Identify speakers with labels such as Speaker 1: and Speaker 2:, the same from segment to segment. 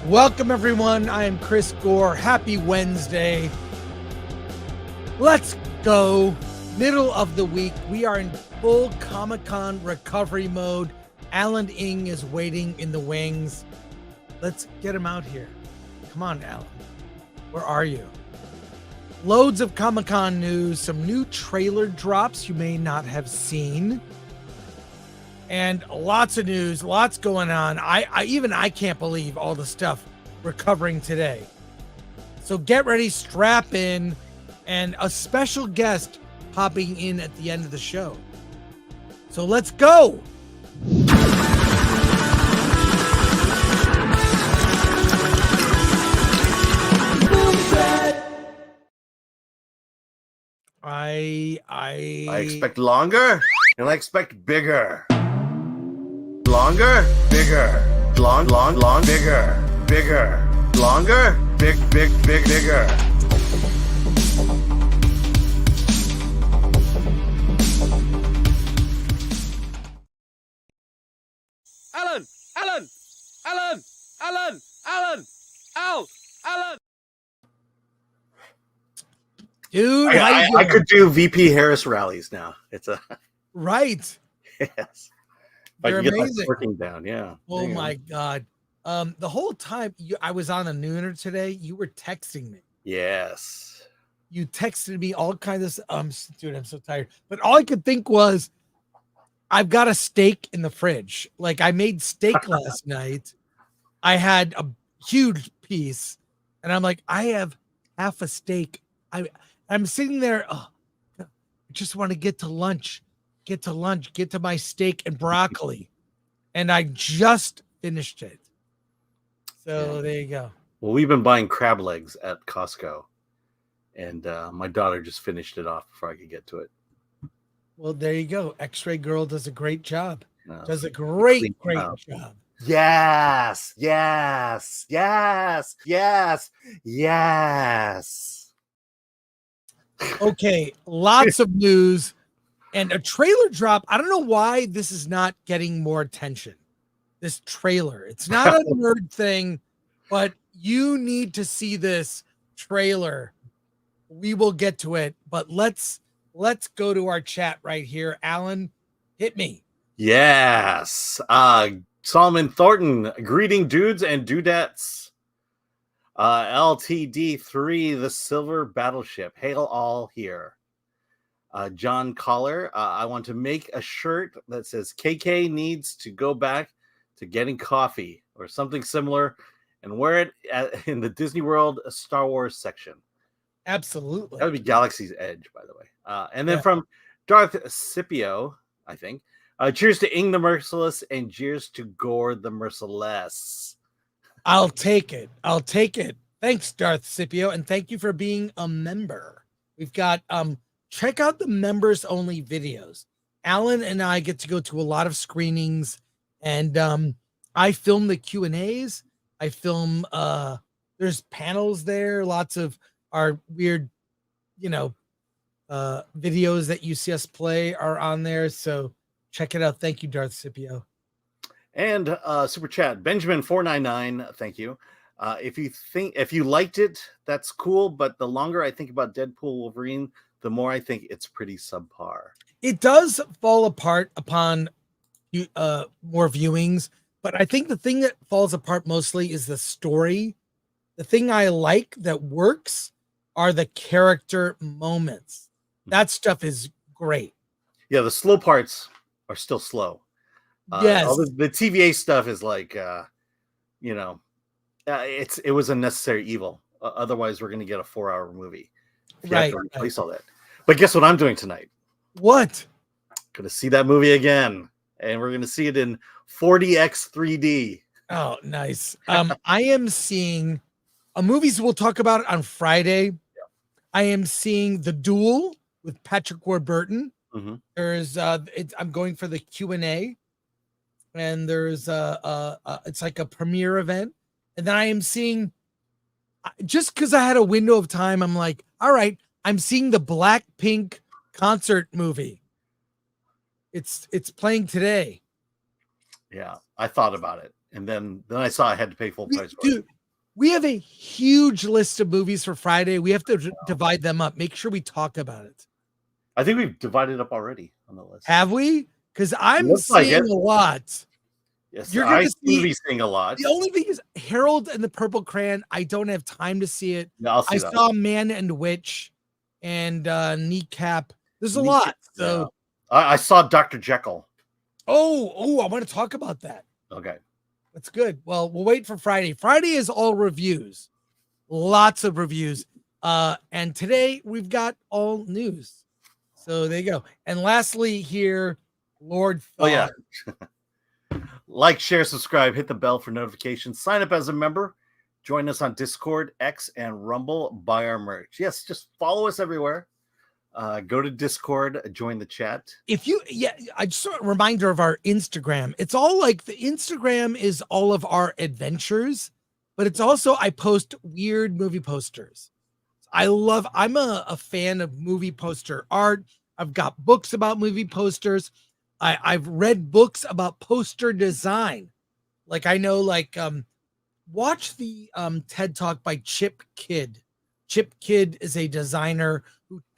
Speaker 1: Welcome, everyone. I am Chris Gore. Happy Wednesday. Let's go. Middle of the week. We are in full Comic-Con recovery mode. Alan Ng is waiting in the wings. Let's get him out here. Come on, Alan. Where are you? Loads of Comic-Con news. Some new trailer drops you may not have seen. And lots of news, lots going on. I can't believe all the stuff we're covering today. So get ready, strap in, and a special guest popping in at the end of the show. So let's go. I
Speaker 2: expect longer and I expect bigger. Longer, bigger, long, bigger, bigger, longer, bigger.
Speaker 1: Alan. Dude,
Speaker 2: I could do VP Harris rallies now. It's a
Speaker 1: right.
Speaker 2: Yes.
Speaker 1: You're amazing.
Speaker 2: Working down, yeah.
Speaker 1: Oh my God. The whole time I was on a nooner today, you were texting me.
Speaker 2: Yes.
Speaker 1: You texted me all kinds of dude, I'm so tired. But all I could think was, I've got a steak in the fridge. Like, I made steak last night. I had a huge piece, and I'm like, I have half a steak. I'm sitting there. Oh, I just want to get to lunch. Get to my steak and broccoli. And I just finished it. So there you go.
Speaker 2: Well, we've been buying crab legs at Costco. And my daughter just finished it off before I could get to it.
Speaker 1: Well, there you go. X-Ray Girl does a great job. Does a great job.
Speaker 2: Yes.
Speaker 1: Okay, lots of news. And a trailer drop. I don't know why this is not getting more attention. This trailer. It's not a nerd thing, but you need to see this trailer. We will get to it, but let's go to our chat right here. Alan, hit me.
Speaker 2: Yes. Solomon Thornton, greeting dudes and dudettes. LTD3, the Silver Battleship. Hail all here. John Collar, I want to make a shirt that says KK needs to go back to getting coffee or something similar and wear it in the Disney World Star Wars section.
Speaker 1: Absolutely.
Speaker 2: That would be Galaxy's Edge, by the way. And then from Darth Scipio, I think, cheers to Ing the Merciless and cheers to Gore the Merciless.
Speaker 1: I'll take it. Thanks, Darth Scipio, and thank you for being a member. We've got check out the members only videos. Alan and I get to go to a lot of screenings, and I film the Q&As. I film there's panels there, lots of our weird, videos that you see us play are on there. So check it out. Thank you, Darth Scipio.
Speaker 2: And super chat, Benjamin 499. Thank you. If you liked it, that's cool. But the longer I think about Deadpool Wolverine, the more I think it's pretty subpar.
Speaker 1: It does fall apart upon more viewings, but I think the thing that falls apart mostly is the story. The thing I like that works are the character moments. That stuff is great.
Speaker 2: Yeah, the slow parts are still slow.
Speaker 1: Yes.
Speaker 2: All the TVA stuff is like, it was a necessary evil. Otherwise, we're going to get a 4-hour movie. If you
Speaker 1: Right.
Speaker 2: have to replace all that. But guess what I'm doing tonight?
Speaker 1: What?
Speaker 2: Going to see that movie again, and we're going to see it in 40x 3D.
Speaker 1: Oh, nice. I am seeing movies we'll talk about on Friday. I am seeing The Duel with Patrick Warburton. There's I'm going for the Q&A, and there's it's like a premiere event. And then I am seeing, just because I had a window of time, I'm like, all right, I'm seeing the Blackpink concert movie. It's playing today.
Speaker 2: Yeah, I thought about it, and then I saw I had to pay full price for
Speaker 1: Dude,
Speaker 2: it.
Speaker 1: we have a huge list of movies for Friday. We have to divide them up. Make sure we talk about it.
Speaker 2: I think we've divided up already on the list.
Speaker 1: Have we? Because I'm
Speaker 2: Looks like
Speaker 1: seeing
Speaker 2: it.
Speaker 1: a lot.
Speaker 2: Yes,
Speaker 1: You're
Speaker 2: I
Speaker 1: gonna
Speaker 2: seem to be seeing a lot.
Speaker 1: The only thing is Harold and the Purple Crayon. I don't have time to see it.
Speaker 2: Yeah, I'll see
Speaker 1: I
Speaker 2: that.
Speaker 1: saw Man and Witch and Kneecap. There's a lot. So
Speaker 2: yeah. I saw Dr. Jekyll.
Speaker 1: Oh, I want to talk about that.
Speaker 2: Okay.
Speaker 1: That's good. Well, we'll wait for Friday. Friday is all reviews. Lots of reviews. And today we've got all news. So there you go. And lastly here, Lord Thought.
Speaker 2: Oh, yeah. Like, share, subscribe, hit the bell for notifications, sign up as a member, join us on Discord, X, and Rumble, buy our merch. Yes, just follow us everywhere. Go to Discord, join the chat.
Speaker 1: I just want a reminder of our Instagram. It's all like the Instagram is all of our adventures, but it's also, I post weird movie posters. I'm a fan of movie poster art. I've got books about movie posters. I've read books about poster design. Like I know, watch the TED Talk by Chip Kidd. Chip Kidd is a designer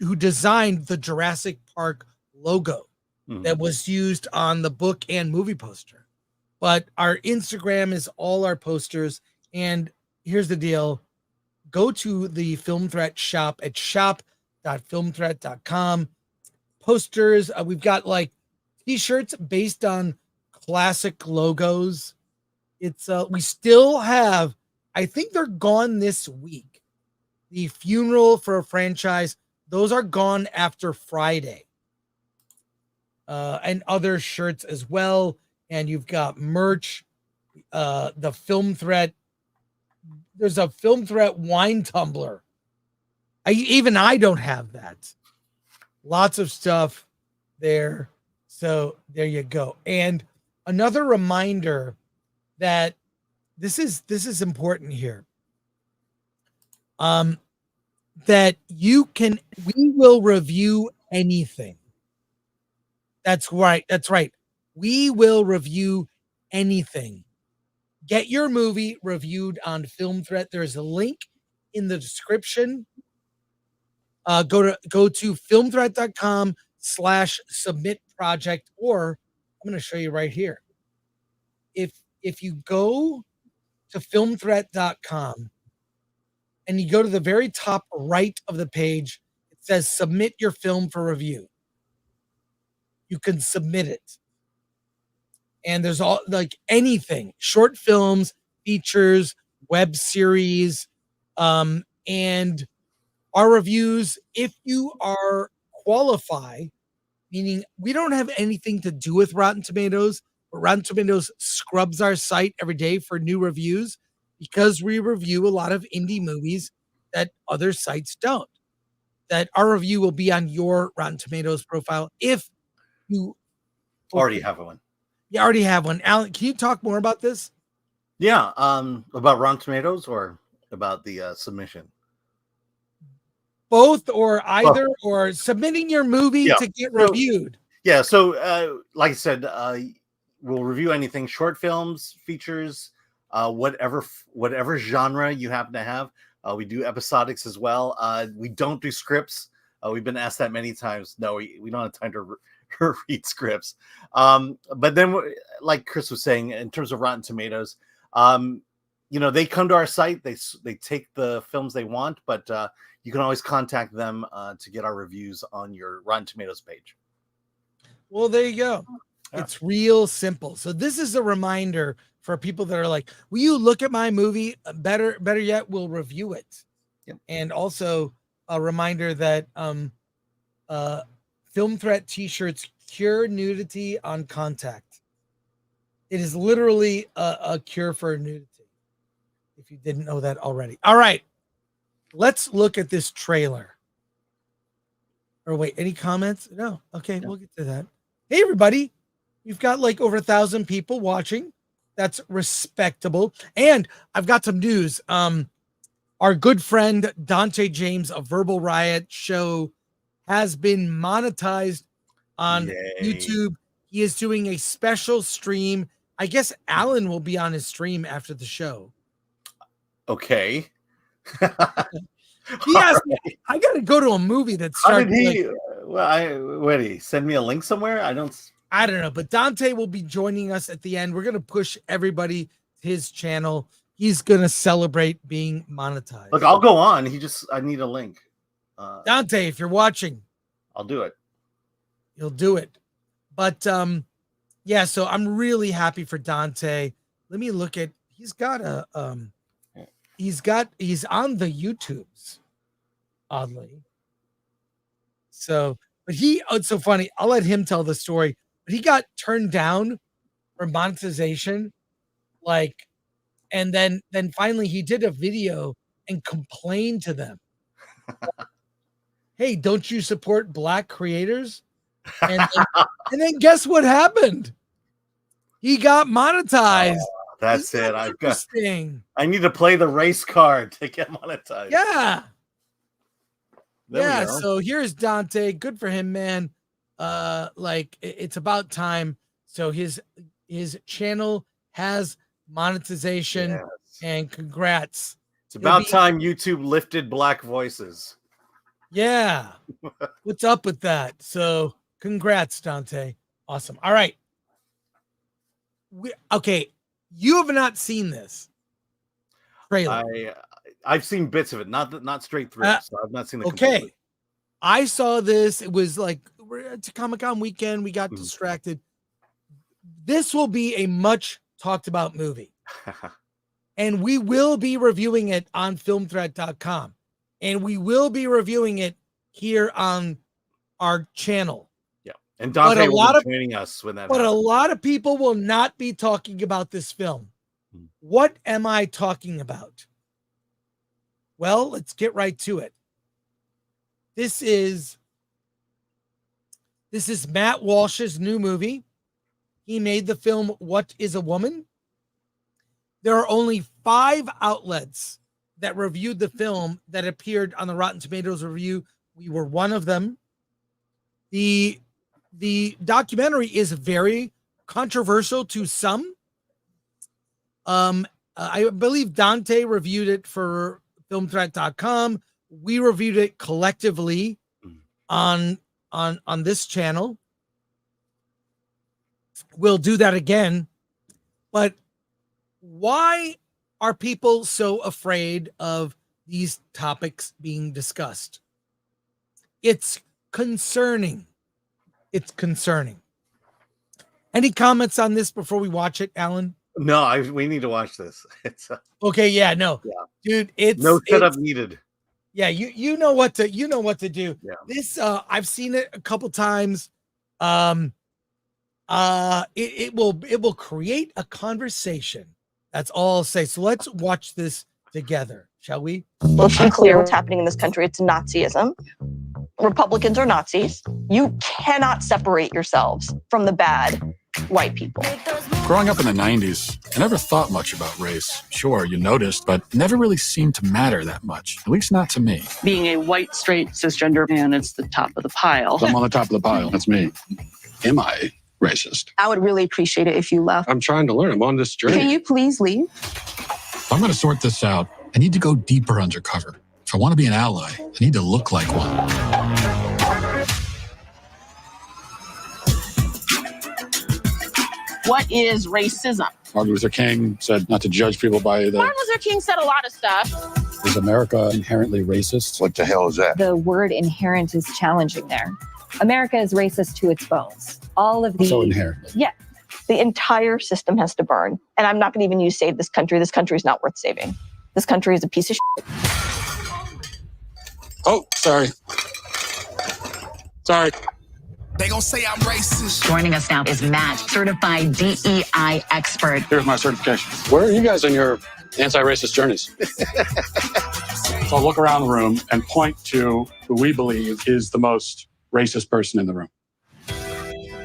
Speaker 1: who designed the Jurassic Park logo that was used on the book and movie poster. But our Instagram is all our posters. And here's the deal. Go to the Film Threat shop at shop.filmthreat.com. Posters. We've got like t-shirts based on classic logos. It's we still have, I think they're gone this week. The Funeral for a Franchise, those are gone after Friday. And other shirts as well. And you've got merch. The Film Threat. There's a Film Threat wine tumbler. Even I don't have that. Lots of stuff there. So there you go. And another reminder that this is important here. That we will review anything. That's right. We will review anything. Get your movie reviewed on Film Threat. There's a link in the description. Go to filmthreat.com/submit project, or I'm going to show you right here. If you go to filmthreat.com and you go to the very top right of the page, it says submit your film for review. You can submit it. And there's all like anything, short films, features, web series, and our reviews, if you are qualified, meaning we don't have anything to do with Rotten Tomatoes, but Rotten Tomatoes scrubs our site every day for new reviews because we review a lot of indie movies that other sites don't. That our review will be on your Rotten Tomatoes profile if you
Speaker 2: already have one.
Speaker 1: You already have one. Alan, can you talk more about this?
Speaker 2: Yeah, about Rotten Tomatoes or about the submission?
Speaker 1: Both or either, or submitting your movie to get reviewed.
Speaker 2: Yeah, so like I said, we'll review anything, short films, features, whatever genre you happen to have. We do episodics as well. We don't do scripts. We've been asked that many times. No, we don't have time to read scripts. But then, like Chris was saying, in terms of Rotten Tomatoes, they come to our site, they take the films they want, but you can always contact them to get our reviews on your Rotten Tomatoes page.
Speaker 1: Well, there you go. Yeah. It's real simple. So this is a reminder for people that are like, will you look at my movie? Better yet, we'll review it. And also a reminder that Film Threat t-shirts cure nudity on contact. It is literally a cure for nudity, if you didn't know that already. All right, let's look at this trailer. Or wait, any comments? No. Okay, we'll get to that. Hey, everybody. We've got like over 1,000 people watching. That's respectable. And I've got some news. Our good friend Dante James of Verbal Riot show has been monetized on YouTube. He is doing a special stream. I guess Alan will be on his stream after the show.
Speaker 2: Okay.
Speaker 1: He asked me, I got to go to a movie that's starting.
Speaker 2: How did he? Wait, he send me a link somewhere? I don't know.
Speaker 1: But Dante will be joining us at the end. We're going to push everybody to his channel. He's going to celebrate being monetized.
Speaker 2: Look, I'll go on. I need a link.
Speaker 1: Dante, if you're watching,
Speaker 2: I'll do it.
Speaker 1: You'll do it. But yeah, so I'm really happy for Dante. Let me look at, he's got a, he's on the YouTubes, oddly. So, but it's so funny. I'll let him tell the story. But he got turned down for monetization, and then finally he did a video and complained to them. Hey, don't you support Black creators? And then guess what happened? He got monetized.
Speaker 2: That's it. I need to play the race card to get monetized.
Speaker 1: Yeah. So here's Dante. Good for him, man. It's about time. So his channel has monetization, and congrats.
Speaker 2: It's about time YouTube lifted Black voices.
Speaker 1: Yeah. What's up with that? So congrats, Dante. Awesome. All right. Okay. You have not seen this trailer.
Speaker 2: I've seen bits of it, not straight through. So I've not seen it.
Speaker 1: Okay.
Speaker 2: Completely.
Speaker 1: I saw this. It was like it's a Comic-Con weekend. We got distracted. This will be a much talked about movie. And we will be reviewing it on filmthreat.com. And we will be reviewing it here on our channel.
Speaker 2: Yeah. And Dante will be joining us when that happens.
Speaker 1: A lot of people will not be talking about this film. What am I talking about? Well, let's get right to it. This is Matt Walsh's new movie. He made the film What is a Woman? There are only 5 outlets that reviewed the film that appeared on the Rotten Tomatoes review. We were one of them. The documentary is very controversial to some. I believe Dante reviewed it for filmthreat.com. We reviewed it collectively on this channel. We'll do that again. But why are people so afraid of these topics being discussed? It's concerning. It's concerning. Any comments on this before we watch it, Alan?
Speaker 2: No, we need to watch this.
Speaker 1: Okay, yeah, no.
Speaker 2: Yeah.
Speaker 1: Dude, it's
Speaker 2: no setup needed.
Speaker 1: Yeah, you know what to do.
Speaker 2: Yeah.
Speaker 1: This I've seen it a couple times. It will create a conversation. That's all I'll say. So let's watch this together, shall we?
Speaker 3: Let's be clear what's happening in this country. It's Nazism. Republicans are Nazis. You cannot separate yourselves from the bad white people.
Speaker 4: Growing up in the 90s, I never thought much about race. Sure, you noticed, but never really seemed to matter that much, at least not to me.
Speaker 5: Being a white, straight, cisgender man, it's the top of the pile.
Speaker 6: I'm on the top of the pile. That's me. Am I racist?
Speaker 3: I would really appreciate it if you left.
Speaker 6: I'm trying to learn. I'm on this journey.
Speaker 3: Can you please leave?
Speaker 4: If I'm going to sort this out, I need to go deeper undercover. If I want to be an ally, I need to look like one.
Speaker 5: What is racism?
Speaker 6: Martin Luther King said not to judge people by the...
Speaker 5: Martin Luther King said a lot of stuff.
Speaker 6: Is America inherently racist?
Speaker 7: What the hell is that?
Speaker 8: The word inherent is challenging there. America is racist to its bones. All of the...
Speaker 6: So inherent.
Speaker 8: Yeah.
Speaker 3: The entire system has to burn. And I'm not going to even use save this country. This country is not worth saving. This country is a piece of shit.
Speaker 4: Oh, sorry. Sorry.
Speaker 7: They gonna say I'm racist.
Speaker 9: Joining us now is Matt, certified DEI expert.
Speaker 6: Here's my certification. Where are you guys on your anti-racist journeys?
Speaker 4: So I'll look around the room and point to who we believe is the most racist person in the room.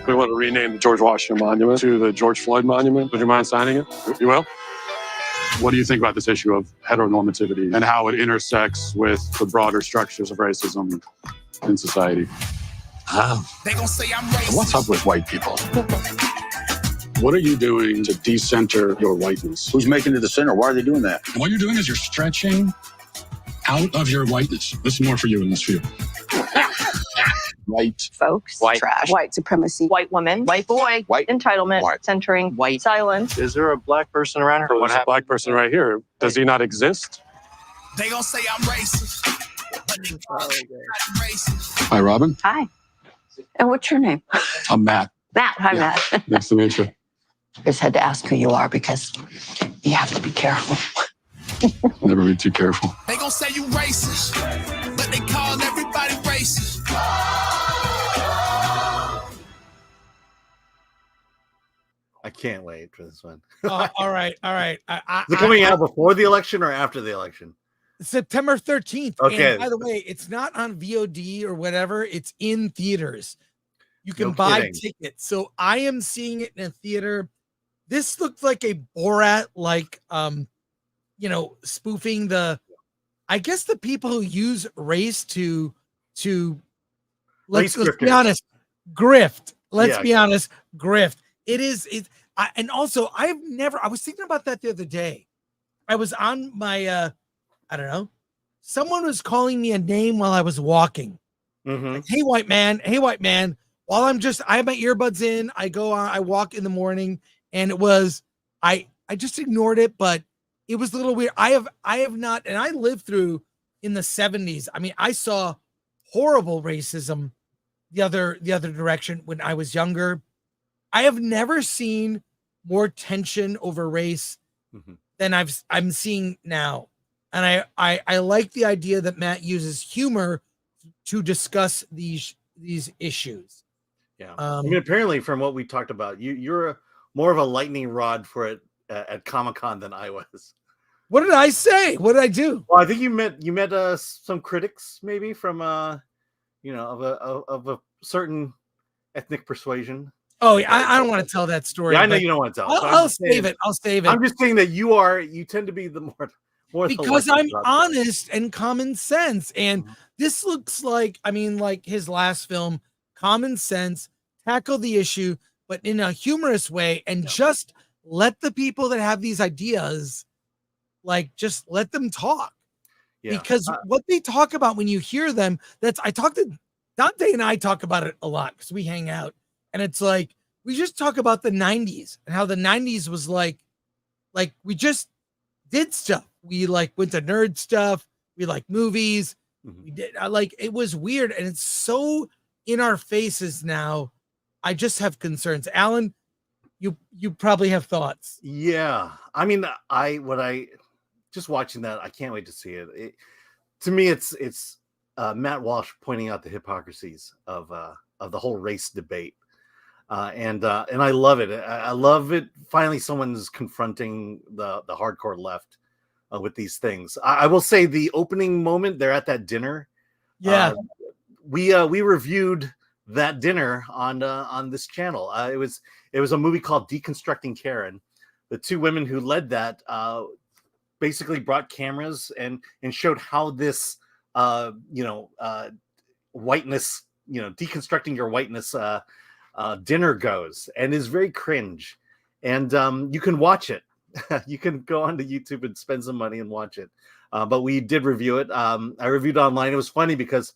Speaker 6: We want to rename the George Washington Monument to the George Floyd Monument. Would you mind signing it? You will? What do you think about this issue of heteronormativity and how it intersects with the broader structures of racism in society?
Speaker 7: They gonna say I'm racist.
Speaker 4: What's up with white people?
Speaker 6: What are you doing to decenter your whiteness?
Speaker 10: Who's making it the center? Why are they doing that?
Speaker 4: And what you're doing is you're stretching out of your whiteness. This is more for you in this view. White.
Speaker 3: Folks,
Speaker 10: White.
Speaker 3: trash, white supremacy, white woman, white boy,
Speaker 10: White.
Speaker 3: entitlement,
Speaker 10: White.
Speaker 3: centering,
Speaker 10: White.
Speaker 3: silence.
Speaker 10: Is there a black person around here?
Speaker 6: There's a black person right here. Does he not exist?
Speaker 7: They gonna say I'm racist. But they call me racist.
Speaker 6: Hi, Robin.
Speaker 3: Hi. And what's your name?
Speaker 4: I'm Matt.
Speaker 3: Matt. Hi,
Speaker 6: Yeah.
Speaker 3: Matt.
Speaker 6: Nice to meet you.
Speaker 9: Just had to ask who you are because you have to be careful.
Speaker 6: Never be too careful.
Speaker 7: They gonna say you racist. But they call everybody racist.
Speaker 2: I can't wait for this one.
Speaker 1: All right.
Speaker 2: Is it coming out before the election or after the election?
Speaker 1: September 13th.
Speaker 2: Okay.
Speaker 1: And by the way, it's not on VOD or whatever. It's in theaters. You can
Speaker 2: No
Speaker 1: buy
Speaker 2: kidding.
Speaker 1: tickets. So I am seeing it in a theater. This looks like a Borat, like, spoofing I guess the people who use race to let's be
Speaker 2: grifters.
Speaker 1: honest, grift. Let's
Speaker 2: Yeah.
Speaker 1: be honest, grift. And also I was thinking about that the other day. I was on my, I don't know. Someone was calling me a name while I was walking.
Speaker 2: Mm-hmm.
Speaker 1: Like, hey, white man. While I have my earbuds in, I walk in the morning, and it was, I just ignored it, but it was a little weird. I have not, and I lived through in the 70s. I mean, I saw horrible racism the other direction when I was younger. I have never seen more tension over race than I'm seeing now. And I like the idea that Matt uses humor to discuss these issues.
Speaker 2: Yeah. I mean, apparently from what we talked about, you're more of a lightning rod for it at Comic-Con than I was.
Speaker 1: What did I say? What did I do?
Speaker 2: Well, I think you met some critics maybe from of a certain ethnic persuasion.
Speaker 1: Oh, I don't want to tell that story.
Speaker 2: Yeah, I know you don't want to tell.
Speaker 1: I'll save it. I'll save it.
Speaker 2: I'm just saying that you tend to be the more
Speaker 1: because I'm honest and common sense. And this looks like his last film, Common Sense, tackle the issue, but in a humorous way, and just let the people that have these ideas, just let them talk. Yeah. Because what they talk about when you hear them, I talk to Dante and I talk about it a lot because we hang out, and it's like we just talk about the 90s and how the 90s was like we just did stuff. We went to nerd stuff. We like movies. We did it was weird, and it's so in our faces now. I just have concerns. Alan, you probably have thoughts.
Speaker 2: Yeah, I mean, I just watching that, I can't wait to see it. To me, it's Matt Walsh pointing out the hypocrisies of the whole race debate, and I love it. I love it. Finally, someone's confronting the hardcore left with these things. I will say the opening moment, they're at that dinner.
Speaker 1: Yeah,
Speaker 2: we reviewed that dinner on this channel. It was a movie called Deconstructing Karen. The two women who led that basically brought cameras and showed how this whiteness, deconstructing your whiteness dinner goes, and is very cringe. And you can watch it. You can go onto YouTube and spend some money and watch it. But we did review it. I reviewed online. It was funny because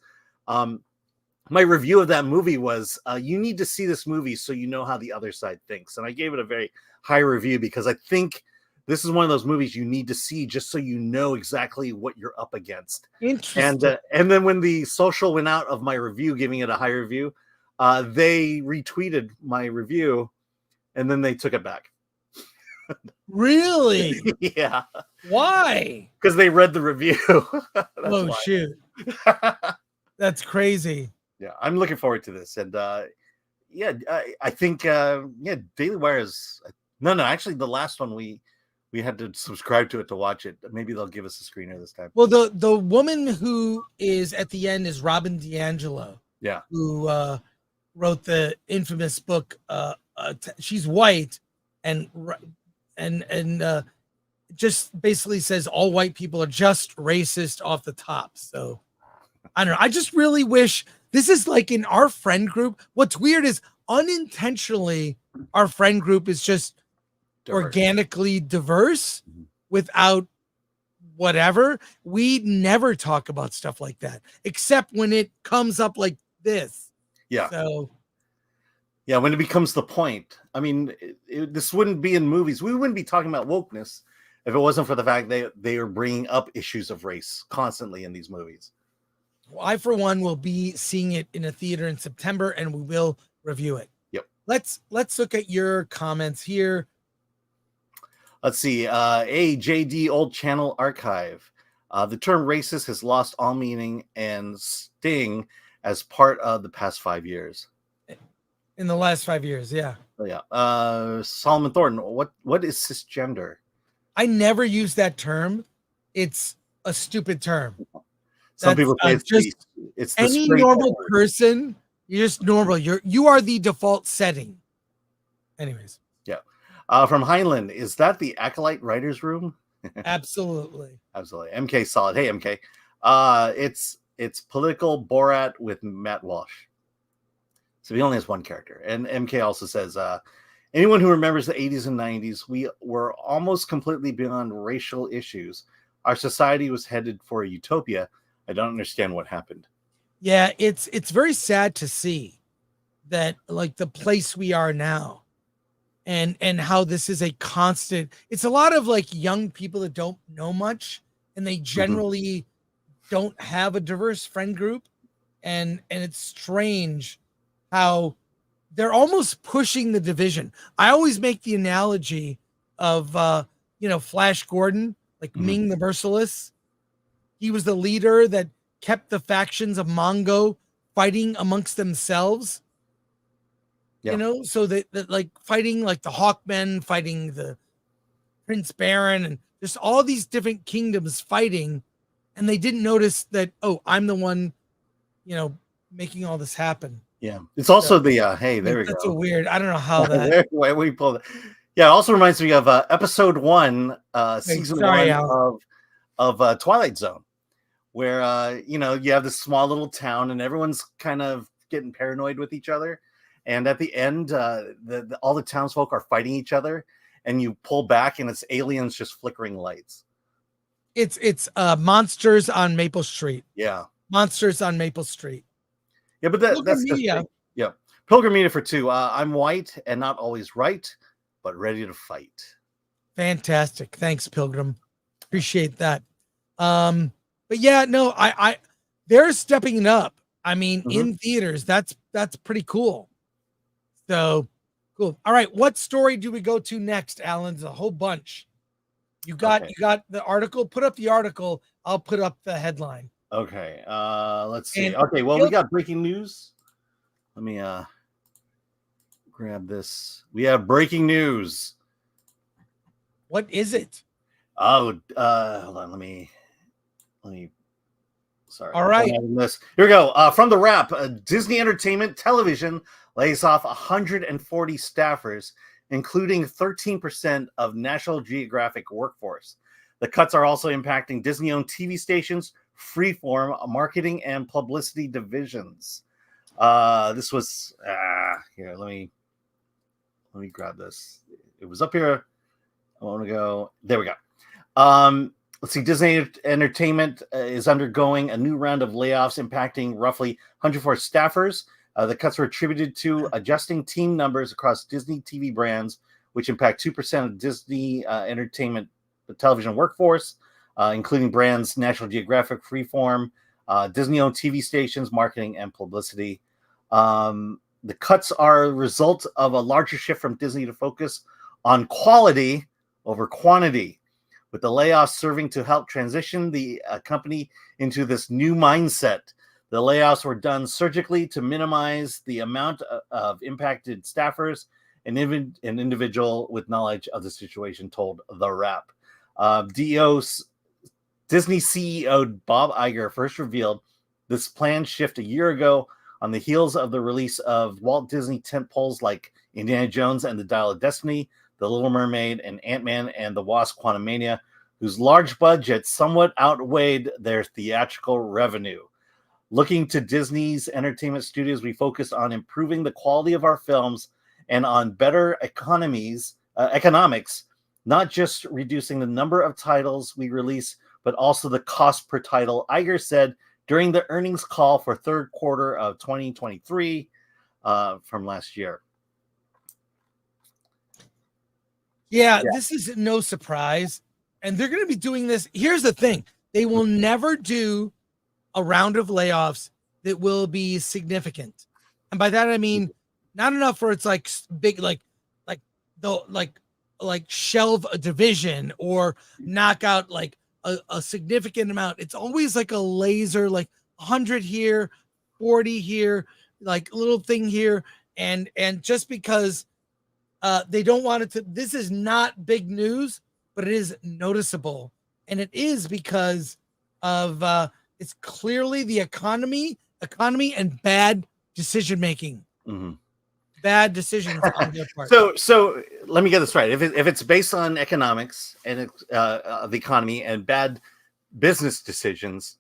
Speaker 2: my review of that movie was, you need to see this movie so you know how the other side thinks. And I gave it a very high review because I think this is one of those movies you need to see just so you know exactly what you're up against.
Speaker 1: Interesting.
Speaker 2: And then when the social went out of my review, giving it a high review, they retweeted my review and then they took it back.
Speaker 1: Really?
Speaker 2: Yeah.
Speaker 1: Why?
Speaker 2: Because they read the review.
Speaker 1: Oh, shoot. That's crazy.
Speaker 2: Yeah, I'm looking forward to this, and I think Daily Wire is no, actually the last one we had to subscribe to it to watch it. Maybe they'll give us a screener this time.
Speaker 1: Well, the woman who is at the end is Robin DiAngelo.
Speaker 2: Yeah,
Speaker 1: who wrote the infamous book. She's white, and just basically says all white people are just racist off the top. So I don't know. I just really wish this is like in our friend group. What's weird is unintentionally our friend group is just organically diverse without whatever. We never talk about stuff like that except when it comes up like this.
Speaker 2: Yeah.
Speaker 1: So
Speaker 2: yeah, when it becomes the point. I mean, this wouldn't be in movies. We wouldn't be talking about wokeness if it wasn't for the fact they are bringing up issues of race constantly in these movies.
Speaker 1: Well, I, for one, will be seeing it in a theater in September, and we will review it.
Speaker 2: Yep.
Speaker 1: Let's look at your comments here.
Speaker 2: Let's see. JD Old Channel Archive. The term racist has lost all meaning and sting as part of the past 5 years.
Speaker 1: In the last 5 years, yeah.
Speaker 2: Oh, yeah. Solomon Thornton. What is cisgender?
Speaker 1: I never use that term. It's a stupid term.
Speaker 2: Some people say it's the
Speaker 1: any normal person. You're just normal. You are the default setting. Anyways.
Speaker 2: Yeah. From Heinlein, is that the Acolyte Writers Room?
Speaker 1: Absolutely.
Speaker 2: Absolutely. MK Solid. Hey, MK. It's political Borat with Matt Walsh. So he only has one character. And MK also says, anyone who remembers the 80s and 90s, we were almost completely beyond racial issues. Our society was headed for a utopia. I don't understand what happened.
Speaker 1: Yeah, it's very sad to see that, like, the place we are now and how this is a constant. It's a lot of like young people that don't know much, and they generally don't have a diverse friend group. And it's strange how they're almost pushing the division. I always make the analogy of Flash Gordon, like Ming the Merciless. He was the leader that kept the factions of Mongo fighting amongst themselves. Yeah. So that like fighting like the Hawkmen, fighting the Prince Baron, and just all these different kingdoms fighting. And they didn't notice that, oh, I'm the one, making all this happen.
Speaker 2: Yeah. It's also hey, there we go.
Speaker 1: That's a weird, I don't know how that.
Speaker 2: Why we pulled it. Yeah, it also reminds me of episode 1, season 1 of Twilight Zone, where you have this small little town and everyone's kind of getting paranoid with each other, and at the end, all the townsfolk are fighting each other, and you pull back and it's aliens just flickering lights.
Speaker 1: It's Monsters on Maple Street.
Speaker 2: Yeah,
Speaker 1: Monsters on Maple Street.
Speaker 2: Yeah, but that's
Speaker 1: Media.
Speaker 2: Yeah, Pilgrim Media for 2. I'm white and not always right, but ready to fight.
Speaker 1: Fantastic. Thanks, Pilgrim. Appreciate that. But yeah, no, I they're stepping it up. I mean, in theaters, that's pretty cool. So cool. All right, what story do we go to next, Alan? There's a whole bunch. You got the article. Put up the article. I'll put up the headline.
Speaker 2: Okay. Let's see. Okay, well, we got breaking news. Let me grab this. We have breaking news.
Speaker 1: What is it?
Speaker 2: Oh, hold on. Let me. Sorry.
Speaker 1: All right.
Speaker 2: Here we go. From the Wrap, Disney Entertainment Television lays off 140 staffers, including 13% of National Geographic workforce. The cuts are also impacting Disney-owned TV stations, Freeform, marketing, and publicity divisions. This was here. Let me grab this. It was up here. I want to go. There we go. Let's see. Disney Entertainment is undergoing a new round of layoffs impacting roughly 104 staffers. The cuts were attributed to adjusting team numbers across Disney TV brands, which impact 2% of Disney Entertainment television workforce, including brands National Geographic, Freeform, Disney-owned TV stations, marketing, and publicity. The cuts are a result of a larger shift from Disney to focus on quality over quantity, with the layoffs serving to help transition the company into this new mindset. The layoffs were done surgically to minimize the amount of impacted staffers. An individual with knowledge of the situation told The Wrap. Disney CEO Bob Iger first revealed this planned shift a year ago on the heels of the release of Walt Disney tentpoles like Indiana Jones and the Dial of Destiny, The Little Mermaid, and Ant-Man and the Wasp: Quantumania, whose large budgets somewhat outweighed their theatrical revenue. Looking to Disney's entertainment studios, we focused on improving the quality of our films and on better economics, not just reducing the number of titles we release, but also the cost per title, Iger said during the earnings call for third quarter of 2023 from last year.
Speaker 1: Yeah, this is no surprise. And they're going to be doing this. Here's the thing. They will never do a round of layoffs that will be significant. And by that, I mean, not enough where it's like big, like shelve a division or knock out like a significant amount. It's always like a laser, like 100 here, 40 here, like a little thing here. And just because they don't want it to, this is not big news, but it is noticeable. And it is because of, it's clearly the economy and bad decision-making.
Speaker 2: Mm-hmm.
Speaker 1: Bad decisions on their part.
Speaker 2: So let me get this right. If it's based on economics and the economy and bad business decisions,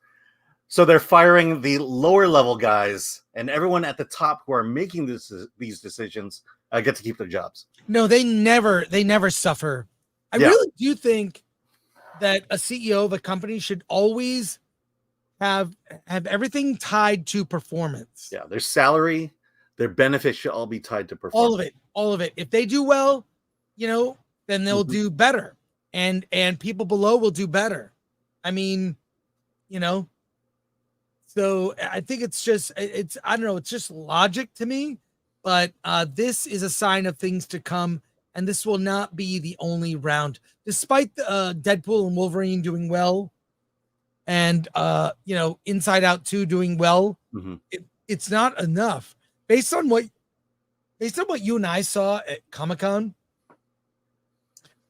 Speaker 2: so they're firing the lower level guys, and everyone at the top who are making these decisions get to keep their jobs.
Speaker 1: No, they never suffer. I really do think that a CEO of a company should always have everything tied to performance.
Speaker 2: Yeah, their salary, their benefits should all be tied to performance.
Speaker 1: All of it. If they do well, then they'll do better, and people below will do better. I mean, so I think it's I don't know, it's just logic to me, but this is a sign of things to come, and this will not be the only round. Despite Deadpool and Wolverine doing well, and Inside Out 2 doing well, it's not enough. Based on what you and I saw at Comic-Con,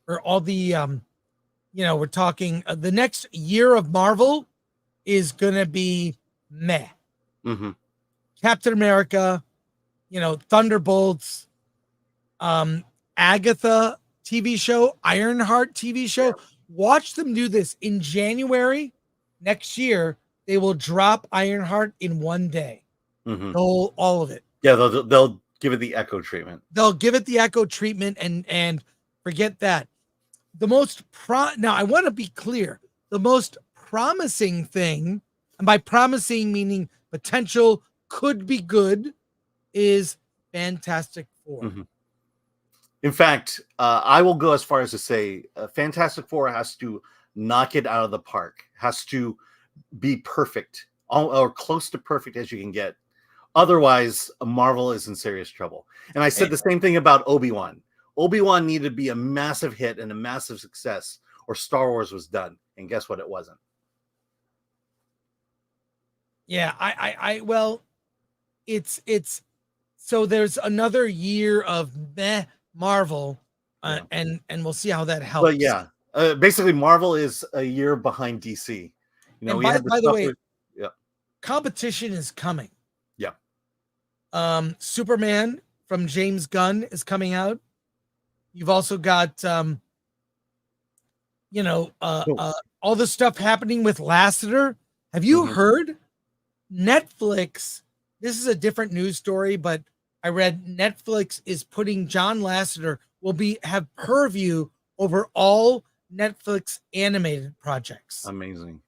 Speaker 1: or all the we're talking the next year of Marvel is gonna be meh. Captain America, Thunderbolts, Agatha TV show, Ironheart TV show. Watch them do this in January next year. They will drop Ironheart in one day. All of it.
Speaker 2: Yeah, they'll give it the Echo treatment.
Speaker 1: They'll give it the Echo treatment and forget that. The most now I want to be clear. The most promising thing, and by promising meaning potential, could be good, is Fantastic Four.
Speaker 2: In fact, I will go as far as to say Fantastic Four has to knock it out of the park, has to be perfect, or close to perfect as you can get. Otherwise, Marvel is in serious trouble. And I said the same thing about Obi-Wan. Obi-Wan needed to be a massive hit and a massive success, or Star Wars was done. And guess what? It wasn't.
Speaker 1: Yeah, well, it's so there's another year of meh Marvel, and we'll see how that helps.
Speaker 2: But yeah, basically Marvel is a year behind DC.
Speaker 1: And by the way, competition is coming. Superman from James Gunn is coming out. You've also got all the stuff happening with Lasseter. Have you heard Netflix? This is a different news story, but I read Netflix is putting John Lasseter will have purview over all Netflix animated projects.
Speaker 2: Amazing.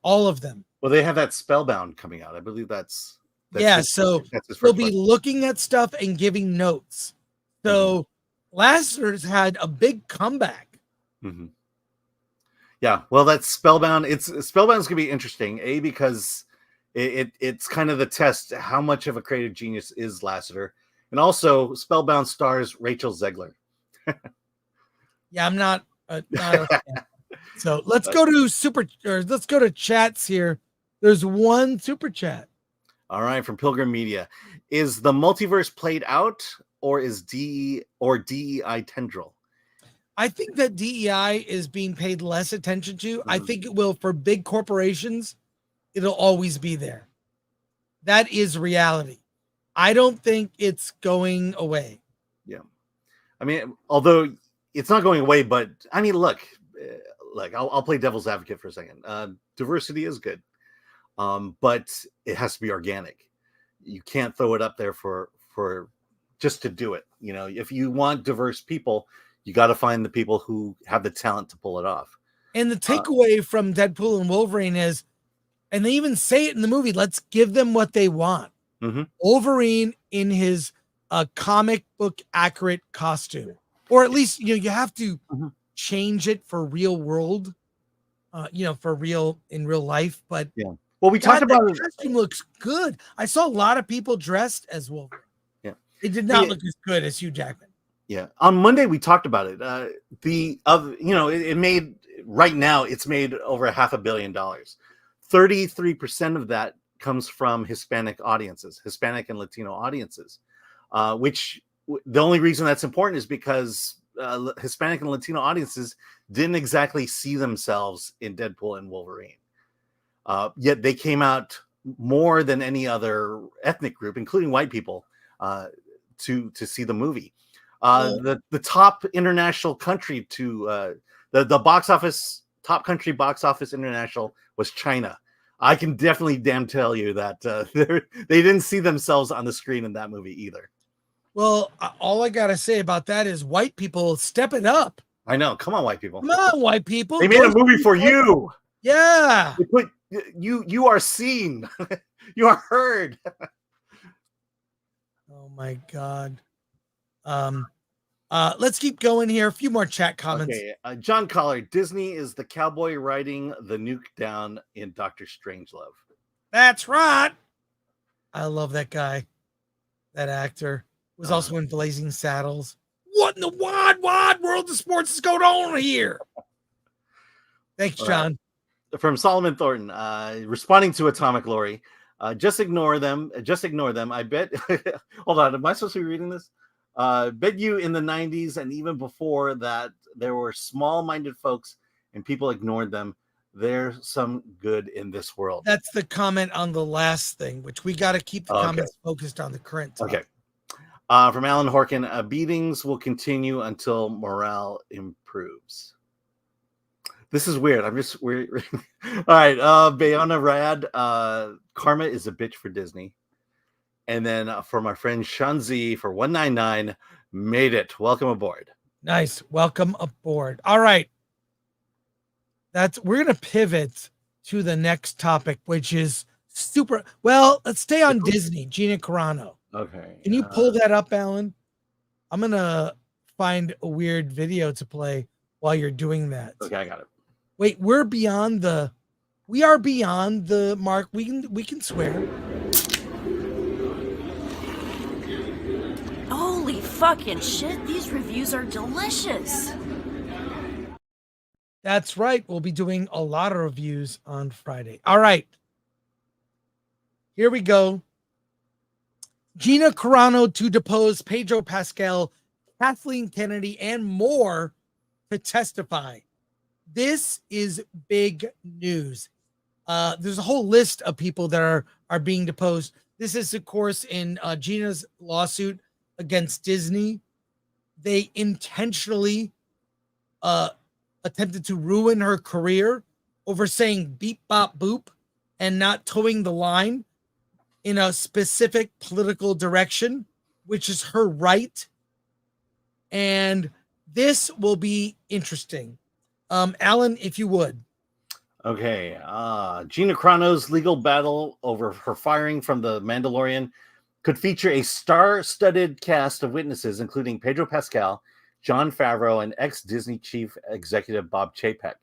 Speaker 1: All of them.
Speaker 2: Well, they have that Spellbound coming out. I believe that's
Speaker 1: so they'll be looking at stuff and giving notes. So Lasseter's had a big comeback.
Speaker 2: Yeah, well, that's Spellbound. Spellbound's gonna be interesting, because it's kind of the test how much of a creative genius is Lasseter, and also Spellbound stars Rachel Zegler.
Speaker 1: Yeah, I'm not. So let's go to chats here. There's one super chat.
Speaker 2: All right, from Pilgrim Media. Is the multiverse played out, or is DEI tendril?
Speaker 1: I think that DEI is being paid less attention to. I think it will for big corporations. It'll always be there. That is reality. I don't think it's going away.
Speaker 2: Yeah. I mean, although it's not going away, but I mean, look, I'll play devil's advocate for a second. Diversity is good. But it has to be organic. You can't throw it up there for just to do it. You know, if you want diverse people, you got to find the people who have the talent to pull it off.
Speaker 1: And the takeaway from Deadpool and Wolverine is, and they even say it in the movie, let's give them what they want.
Speaker 2: Mm-hmm.
Speaker 1: Wolverine in his comic book accurate costume, or at least, you have to change it for real world, for real in real life. But
Speaker 2: yeah. Well, we talked about
Speaker 1: the costume looks good. I saw a lot of people dressed as Wolverine.
Speaker 2: Yeah,
Speaker 1: it did not look as good as Hugh Jackman.
Speaker 2: Yeah, on Monday we talked about it. It made right now it's made over $500 million. 33% of that comes from Hispanic audiences, Hispanic and Latino audiences. Which the only reason that's important is because Hispanic and Latino audiences didn't exactly see themselves in Deadpool and Wolverine. Yet they came out more than any other ethnic group, including white people, to see the movie. The top international country to the box office, top country box office international was China. I can definitely damn tell you that they didn't see themselves on the screen in that movie either.
Speaker 1: Well, all I got to say about that is white people step it up.
Speaker 2: I know. Come on, white people.
Speaker 1: Come on, white people.
Speaker 2: They made a movie for you.
Speaker 1: Yeah.
Speaker 2: You are seen. You are heard.
Speaker 1: Oh my God. Let's keep going here. A few more chat comments.
Speaker 2: Okay. John Collar, Disney is the cowboy riding the nuke down in Doctor Strangelove.
Speaker 1: That's right. I love that guy. That actor was also in Blazing Saddles. What in the wide world of sports is going on here? Thanks, John.
Speaker 2: From Solomon Thornton, responding to Atomic Lori, just ignore them. Just ignore them. I bet. Hold on. Am I supposed to be reading this? Bet you in the 90s and even before that, there were small-minded folks and people ignored them. There's some good in this world.
Speaker 1: That's the comment on the last thing, which we got to keep the comments focused on the current topic.
Speaker 2: Okay. From Alan Horkin, beatings will continue until morale improves. This is weird. I'm just weird. All right. Bayana Rad, karma is a bitch for Disney. And then for my friend Shanzi for 199, made it. Welcome aboard.
Speaker 1: Nice. Welcome aboard. All right. We're going to pivot to the next topic, which is super. Well, let's stay on Disney. Gina Carano.
Speaker 2: Okay.
Speaker 1: Can you pull that up, Alan? I'm going to find a weird video to play while you're doing that.
Speaker 2: Okay, I got it.
Speaker 1: Wait, we are beyond the mark. We can swear.
Speaker 11: Holy fucking shit, these reviews are delicious.
Speaker 1: That's right. We'll be doing a lot of reviews on Friday. All right. Here we go. Gina Carano to depose Pedro Pascal, Kathleen Kennedy, and more to testify. This is big news. There's a whole list of people that are being deposed. This is, of course, in Gina's lawsuit against Disney. They intentionally attempted to ruin her career over saying beep, bop, boop, and not towing the line in a specific political direction, which is her right. And this will be interesting. Alan, if you would.
Speaker 2: Okay. Gina Carano's legal battle over her firing from the Mandalorian could feature a star-studded cast of witnesses, including Pedro Pascal, Jon Favreau, and ex-Disney chief executive Bob Chapek.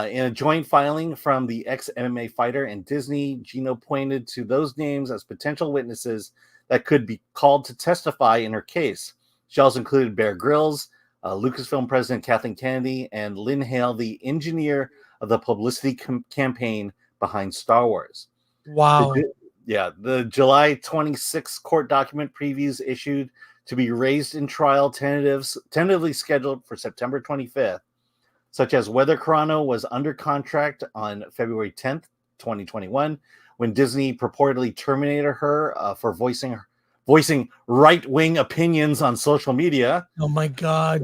Speaker 2: In a joint filing from the ex-MMA fighter and Disney, Gina pointed to those names as potential witnesses that could be called to testify in her case. She also included Bear Grylls, Lucasfilm president Kathleen Kennedy, and Lynn Hale, the engineer of the publicity campaign behind Star Wars.
Speaker 1: Wow.
Speaker 2: The July 26 court document previews issued to be raised in trial, tentatively scheduled for September 25th, such as whether Carano was under contract on February 10th, 2021, when Disney purportedly terminated her for voicing right-wing opinions on social media.
Speaker 1: Oh my God.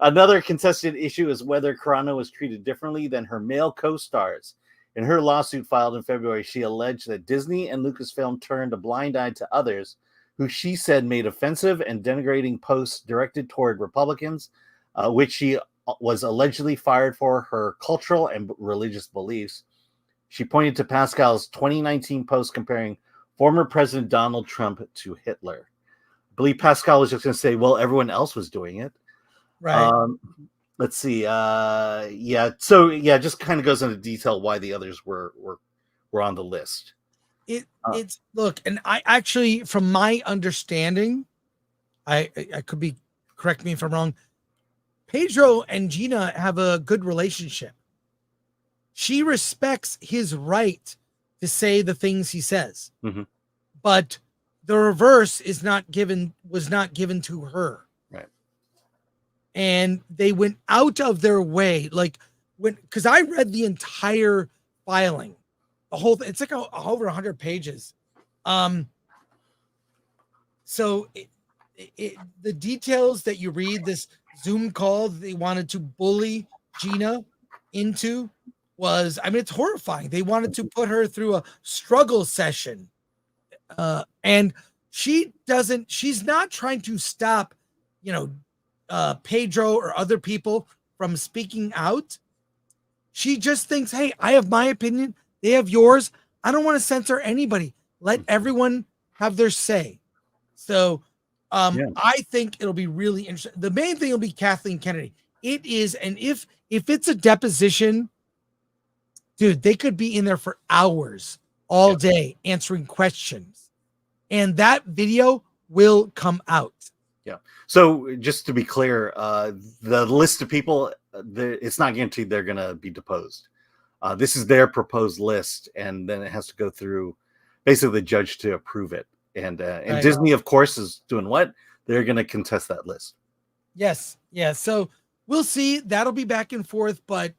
Speaker 2: Another contested issue is whether Carano was treated differently than her male co-stars. In her lawsuit filed in February, she alleged that Disney and Lucasfilm turned a blind eye to others who she said made offensive and denigrating posts directed toward Republicans, which she was allegedly fired for her cultural and religious beliefs. She pointed to Pascal's 2019 post comparing former President Donald Trump to Hitler. I believe Pascal was just going to say, well, everyone else was doing it.
Speaker 1: Right.
Speaker 2: Let's see. Just kind of goes into detail why the others were on the list.
Speaker 1: It's look, and I actually, from my understanding, I could be, correct me if I'm wrong, Pedro and Gina have a good relationship. She respects his right to say the things he says, but the reverse was not given to her.
Speaker 2: Right.
Speaker 1: And they went out of their way, because I read the entire filing, the whole thing. It's like over 100 pages. So the details that you read, this Zoom call that they wanted to bully Gina into it's horrifying. They wanted to put her through a struggle session. And she's not trying to stop, Pedro or other people from speaking out. She just thinks, hey, I have my opinion. They have yours. I don't want to censor anybody. Let everyone have their say. So I think it'll be really interesting. The main thing will be Kathleen Kennedy. It is, and if it's a deposition, dude, they could be in there for hours all day answering questions. And that video will come out.
Speaker 2: Yeah. So just to be clear, the list of people, it's not guaranteed they're going to be deposed. This is their proposed list, and then it has to go through basically the judge to approve it. And Disney, of course, is doing what? They're going to contest that list.
Speaker 1: Yes. Yeah. So we'll see. That'll be back and forth. But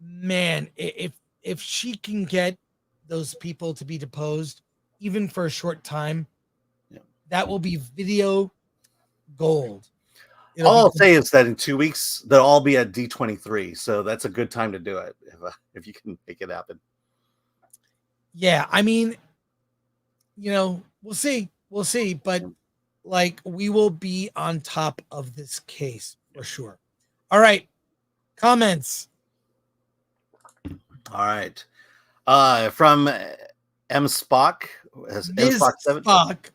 Speaker 1: man, if she can get those people to be deposed, even for a short time, that will be video gold.
Speaker 2: All I'll say is that in 2 weeks, they'll all be at D23. So that's a good time to do it if you can make it happen.
Speaker 1: Yeah. I mean, we'll see. We'll see. But we will be on top of this case for sure. All right. Comments.
Speaker 2: All right. From M Spock,
Speaker 1: Ms. Spock.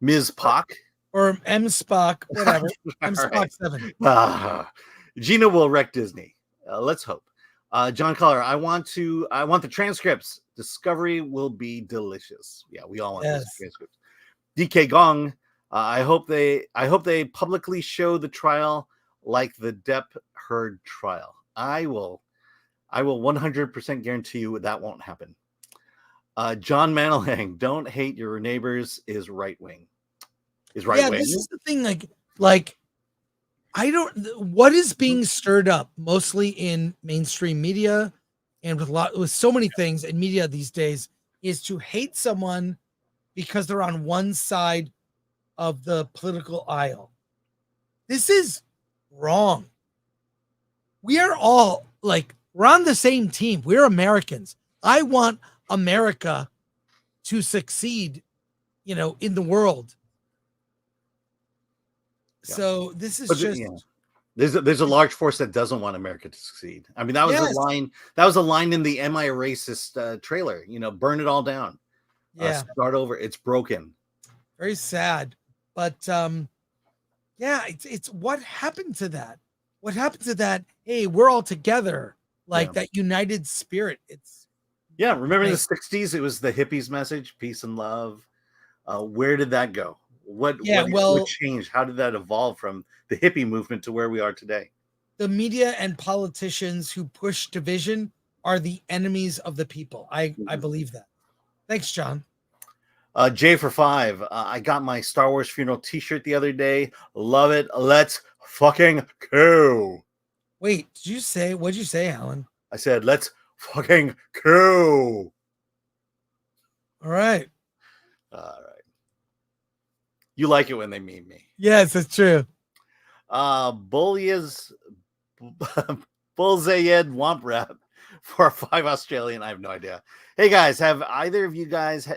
Speaker 2: Ms. Spock.
Speaker 1: Or M Spock, whatever. M Spock 7.
Speaker 2: Gina will wreck Disney. Let's hope. Giancarlo, I want the transcripts. Discovery will be delicious. Yeah, we all want those transcripts. DK Gong, I hope they publicly show the trial like the Depp Heard trial. I will 100% guarantee you that won't happen. John Manalhang, don't hate your neighbors is right wing.
Speaker 1: Yeah, this is the thing. What is being stirred up mostly in mainstream media and with so many things in media these days is to hate someone because they're on one side of the political aisle. This is wrong. We are all we're on the same team. We're Americans. I want America to succeed, in the world. Yeah. So this is
Speaker 2: there's a large force that doesn't want America to succeed. I mean, that was a line. That was a line in the "Am I a Racist" trailer. Burn it all down.
Speaker 1: Yeah,
Speaker 2: start over. It's broken.
Speaker 1: Very sad, but it's what happened to that. What happened to that? Hey, we're all together, that united spirit. It's
Speaker 2: remember in the 60s, it was the hippies message, peace and love. Where did that go? What changed? How did that evolve from the hippie movement to where we are today?
Speaker 1: The media and politicians who push division are the enemies of the people. I believe that. Thanks, John.
Speaker 2: J for 5. I got my Star Wars funeral t-shirt the other day. Love it. Let's fucking go.
Speaker 1: Wait, what'd you say, Alan?
Speaker 2: I said, let's fucking go.
Speaker 1: All right.
Speaker 2: You like it when they meme me.
Speaker 1: Yes, it's true.
Speaker 2: Bullzayed Womp Rap for 5 Australian. I have no idea. Hey guys, have either of you guys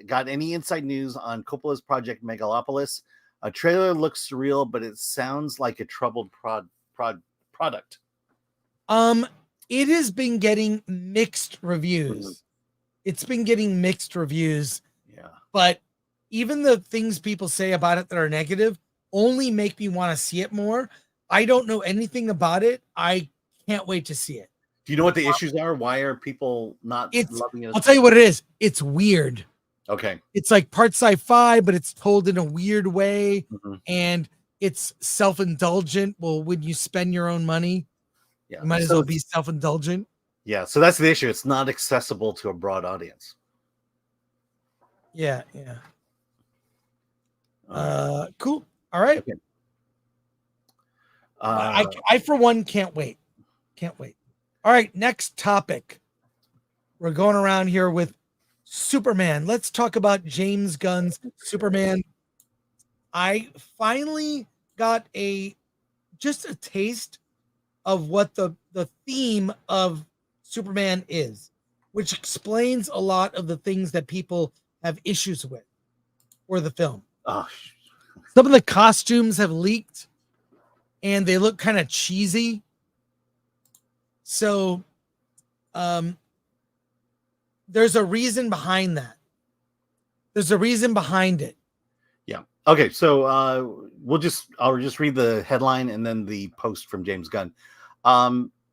Speaker 2: got any inside news on Coppola's Project Megalopolis? A trailer looks surreal, but it sounds like a troubled product.
Speaker 1: It has been getting mixed reviews. It's been getting mixed reviews.
Speaker 2: Yeah.
Speaker 1: But even the things people say about it that are negative only make me want to see it more. I don't know anything about it. I can't wait to see it.
Speaker 2: Do you know what the issues are? Why are people not loving it?
Speaker 1: I'll tell you what it is. It's weird.
Speaker 2: Okay.
Speaker 1: It's like part sci-fi, but it's told in a weird way. And it's self-indulgent. Well, when you spend your own money, you might as well be self-indulgent.
Speaker 2: Yeah. So that's the issue. It's not accessible to a broad audience.
Speaker 1: Yeah. Cool. All right.
Speaker 2: Okay.
Speaker 1: I for one can't wait. All right, next topic. We're going around here with Superman. Let's talk about James Gunn's Superman. I finally got just a taste of what the theme of Superman is, which explains a lot of the things that people have issues with for the film. Some of the costumes have leaked and they look kind of cheesy. So there's a reason behind that. There's a reason behind it.
Speaker 2: Yeah. Okay. So I'll just read the headline and then the post from James Gunn.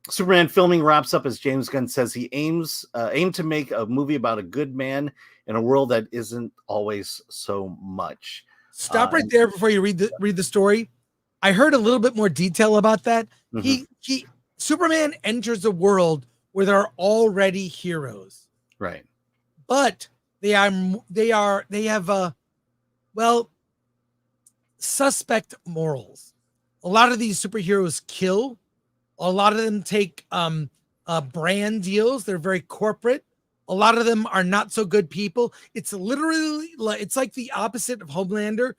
Speaker 2: Superman filming wraps up as James Gunn says he aimed to make a movie about a good man in a world that isn't always so much.
Speaker 1: Stop right there before you read the story. I heard a little bit more detail about that. Superman enters a world where there are already heroes.
Speaker 2: Right.
Speaker 1: But they have suspect morals. A lot of these superheroes kill. A lot of them take brand deals. They're very corporate. A lot of them are not so good people. It's literally it's like the opposite of Homelander.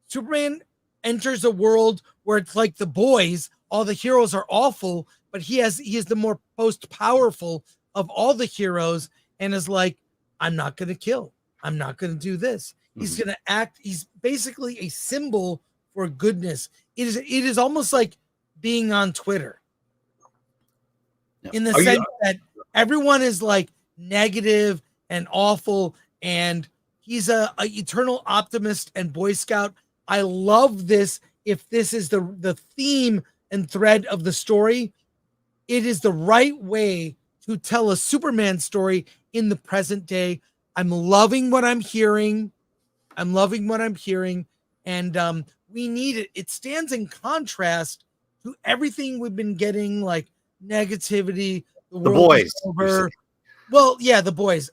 Speaker 1: Superman enters a world where it's like The Boys. All the heroes are awful, but he is the most powerful of all the heroes and is like, I'm not going to kill. I'm not going to do this. He's going to act. He's basically a symbol for goodness. It is almost like being on Twitter in the sense that everyone is like negative and awful, and he's a eternal optimist and Boy Scout. I love this. If this is the theme and thread of the story, it is the right way to tell a Superman story in the present day. I'm loving what I'm hearing. And we need it. It stands in contrast to everything we've been getting, like negativity.
Speaker 2: The Boys.
Speaker 1: Well, yeah, The Boys,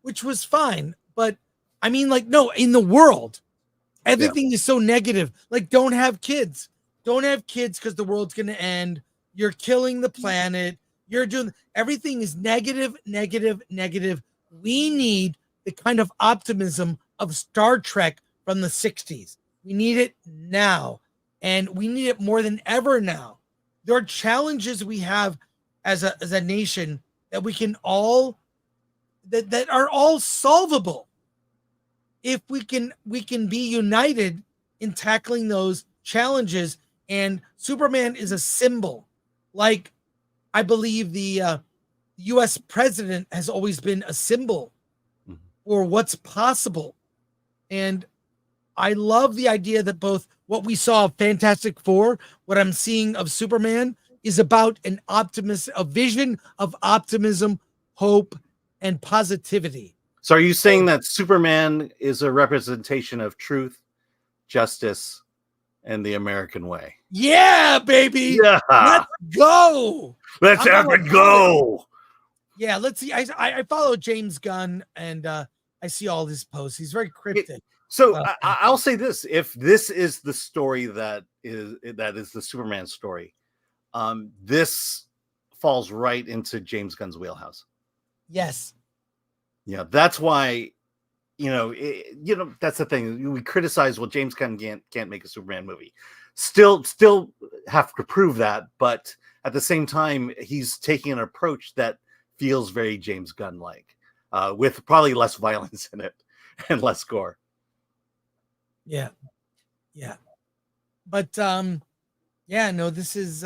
Speaker 1: which was fine. But I mean, like, no, in the world, everything is so negative. Like, don't have kids. Don't have kids because the world's going to end. You're killing the planet. You're doing everything is negative. We need the kind of optimism of Star Trek from the 60s. We need it now. And we need it more than ever now. There are challenges we have as a nation that we can all that are all solvable if we can be united in tackling those challenges. And Superman is a symbol. Like, I believe the U.S. president has always been a symbol for what's possible. And I love the idea that both what we saw of Fantastic Four, what I'm seeing of Superman, is about a vision of optimism, hope, and positivity.
Speaker 2: So are you saying that Superman is a representation of truth, justice, and the American way.
Speaker 1: Yeah, baby.
Speaker 2: Yeah.
Speaker 1: Let's go.
Speaker 2: Let's have it go.
Speaker 1: Yeah, let's see. I follow James Gunn, and I see all his posts. He's very cryptic.
Speaker 2: So I'll say this: if this is the story that is the Superman story, this falls right into James Gunn's wheelhouse.
Speaker 1: Yes.
Speaker 2: Yeah, that's why. That's the thing. We criticize, well, James Gunn can't make a Superman movie. Still have to prove that, but at the same time, he's taking an approach that feels very James Gunn-like, with probably less violence in it and less gore.
Speaker 1: Yeah. But no, this is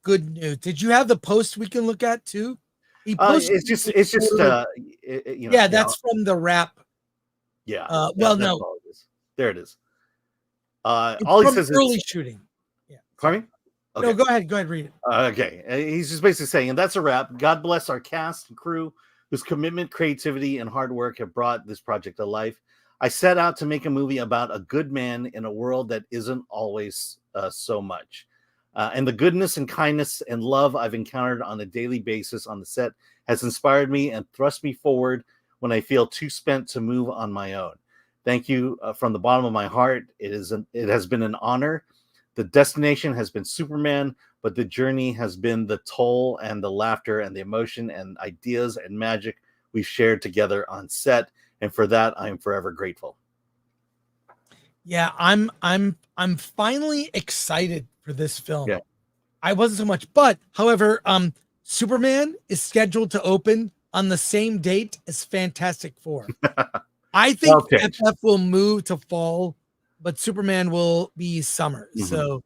Speaker 1: good news. Did you have the post we can look at too?
Speaker 2: It's just
Speaker 1: that's from the rap.
Speaker 2: Yeah.
Speaker 1: No,
Speaker 2: there it is.
Speaker 1: It's
Speaker 2: all he
Speaker 1: from
Speaker 2: says
Speaker 1: early
Speaker 2: is
Speaker 1: shooting. Yeah.
Speaker 2: Pardon me? Okay.
Speaker 1: No, go ahead, read it.
Speaker 2: Okay. He's just basically saying, and that's a wrap. God bless our cast and crew whose commitment, creativity, and hard work have brought this project to life. I set out to make a movie about a good man in a world that isn't always so much. And the goodness and kindness and love I've encountered on a daily basis on the set has inspired me and thrust me forward when I feel too spent to move on my own. Thank you from the bottom of my heart. It has been an honor. The destination has been Superman, but the journey has been the toll and the laughter and the emotion and ideas and magic we've shared together on set. And for that, I am forever grateful.
Speaker 1: Yeah, I'm finally excited for this film.
Speaker 2: Yeah.
Speaker 1: I wasn't so much, but however, Superman is scheduled to open on the same date as Fantastic Four. I think FF will move to fall, but Superman will be summer.
Speaker 2: Mm-hmm.
Speaker 1: So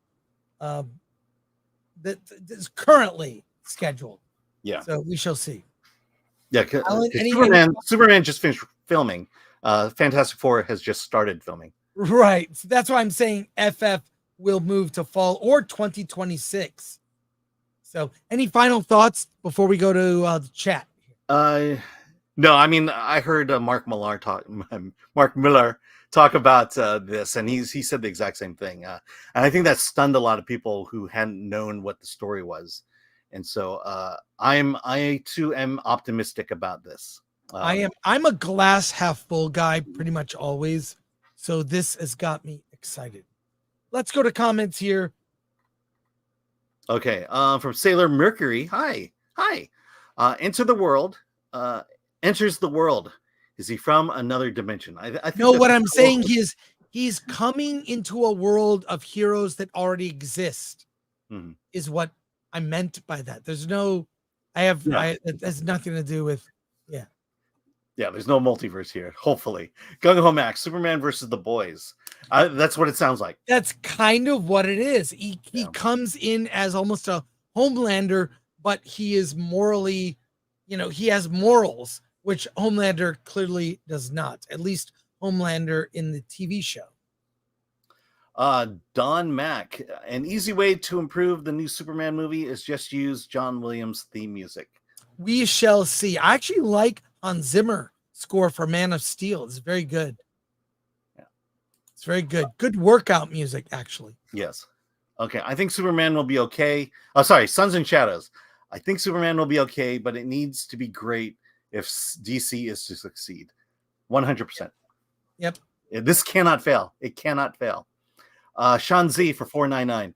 Speaker 1: that is currently scheduled.
Speaker 2: Yeah.
Speaker 1: So we shall see.
Speaker 2: Yeah, Superman just finished filming. Fantastic Four has just started filming.
Speaker 1: Right. So that's why I'm saying FF will move to fall or 2026. So any final thoughts before we go to the chat?
Speaker 2: No, I mean, I heard Mark Millar talk about this, and he said the exact same thing. And I think that stunned a lot of people who hadn't known what the story was. And so I too am optimistic about this.
Speaker 1: I'm a glass half full guy pretty much always. So this has got me excited. Let's go to comments here.
Speaker 2: Okay. From Sailor Mercury. Hi. Enters the world. Is he from another dimension? I think
Speaker 1: no, what I'm saying is he's coming into a world of heroes that already exist.
Speaker 2: Mm-hmm.
Speaker 1: Is what I meant by that. There's no, it has nothing to do with,
Speaker 2: Yeah, there's no multiverse here. Hopefully, Gung Ho Max, Superman versus the boys. That's what it sounds like.
Speaker 1: That's kind of what it is. He comes in as almost a Homelander, but he is morally, he has morals, which Homelander clearly does not. At least Homelander in the TV show.
Speaker 2: Don Mack, an easy way to improve the new Superman movie is just use John Williams' theme music.
Speaker 1: We shall see. I actually like Hans Zimmer score for Man of Steel. It's very good.
Speaker 2: Yeah.
Speaker 1: It's very good. Good workout music, actually.
Speaker 2: Yes. Okay. I think Superman will be okay. Oh, sorry. Sons and Shadows. I think Superman will be okay, but it needs to be great if DC is to succeed. 100%.
Speaker 1: Yep.
Speaker 2: This cannot fail. It cannot fail. Sean Z for 499.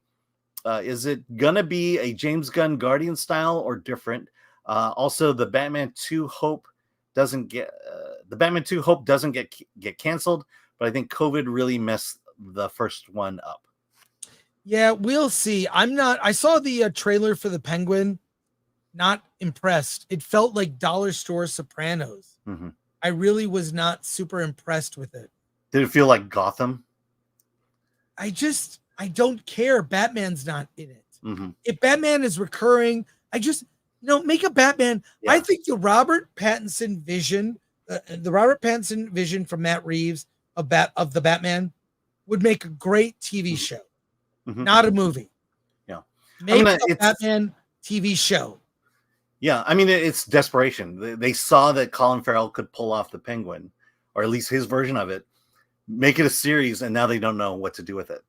Speaker 2: Is it gonna be a James Gunn Guardian style or different? Also, the Batman 2 Hope doesn't get canceled, but I think COVID really messed the first one up.
Speaker 1: Yeah, we'll see. I saw the trailer for the Penguin. Not impressed. It felt like dollar store Sopranos.
Speaker 2: Mm-hmm.
Speaker 1: I really was not super impressed with it.
Speaker 2: Did it feel like Gotham?
Speaker 1: I don't care. Batman's not in it.
Speaker 2: Mm-hmm.
Speaker 1: If Batman is recurring, make a Batman.
Speaker 2: Yeah.
Speaker 1: I think the Robert Pattinson vision from Matt Reeves of the Batman would make a great TV show, not a movie.
Speaker 2: Yeah,
Speaker 1: make a Batman TV show.
Speaker 2: Yeah, I mean it's desperation. They saw that Colin Farrell could pull off the Penguin, or at least his version of it. make it a series, and now they don't know what to do with it.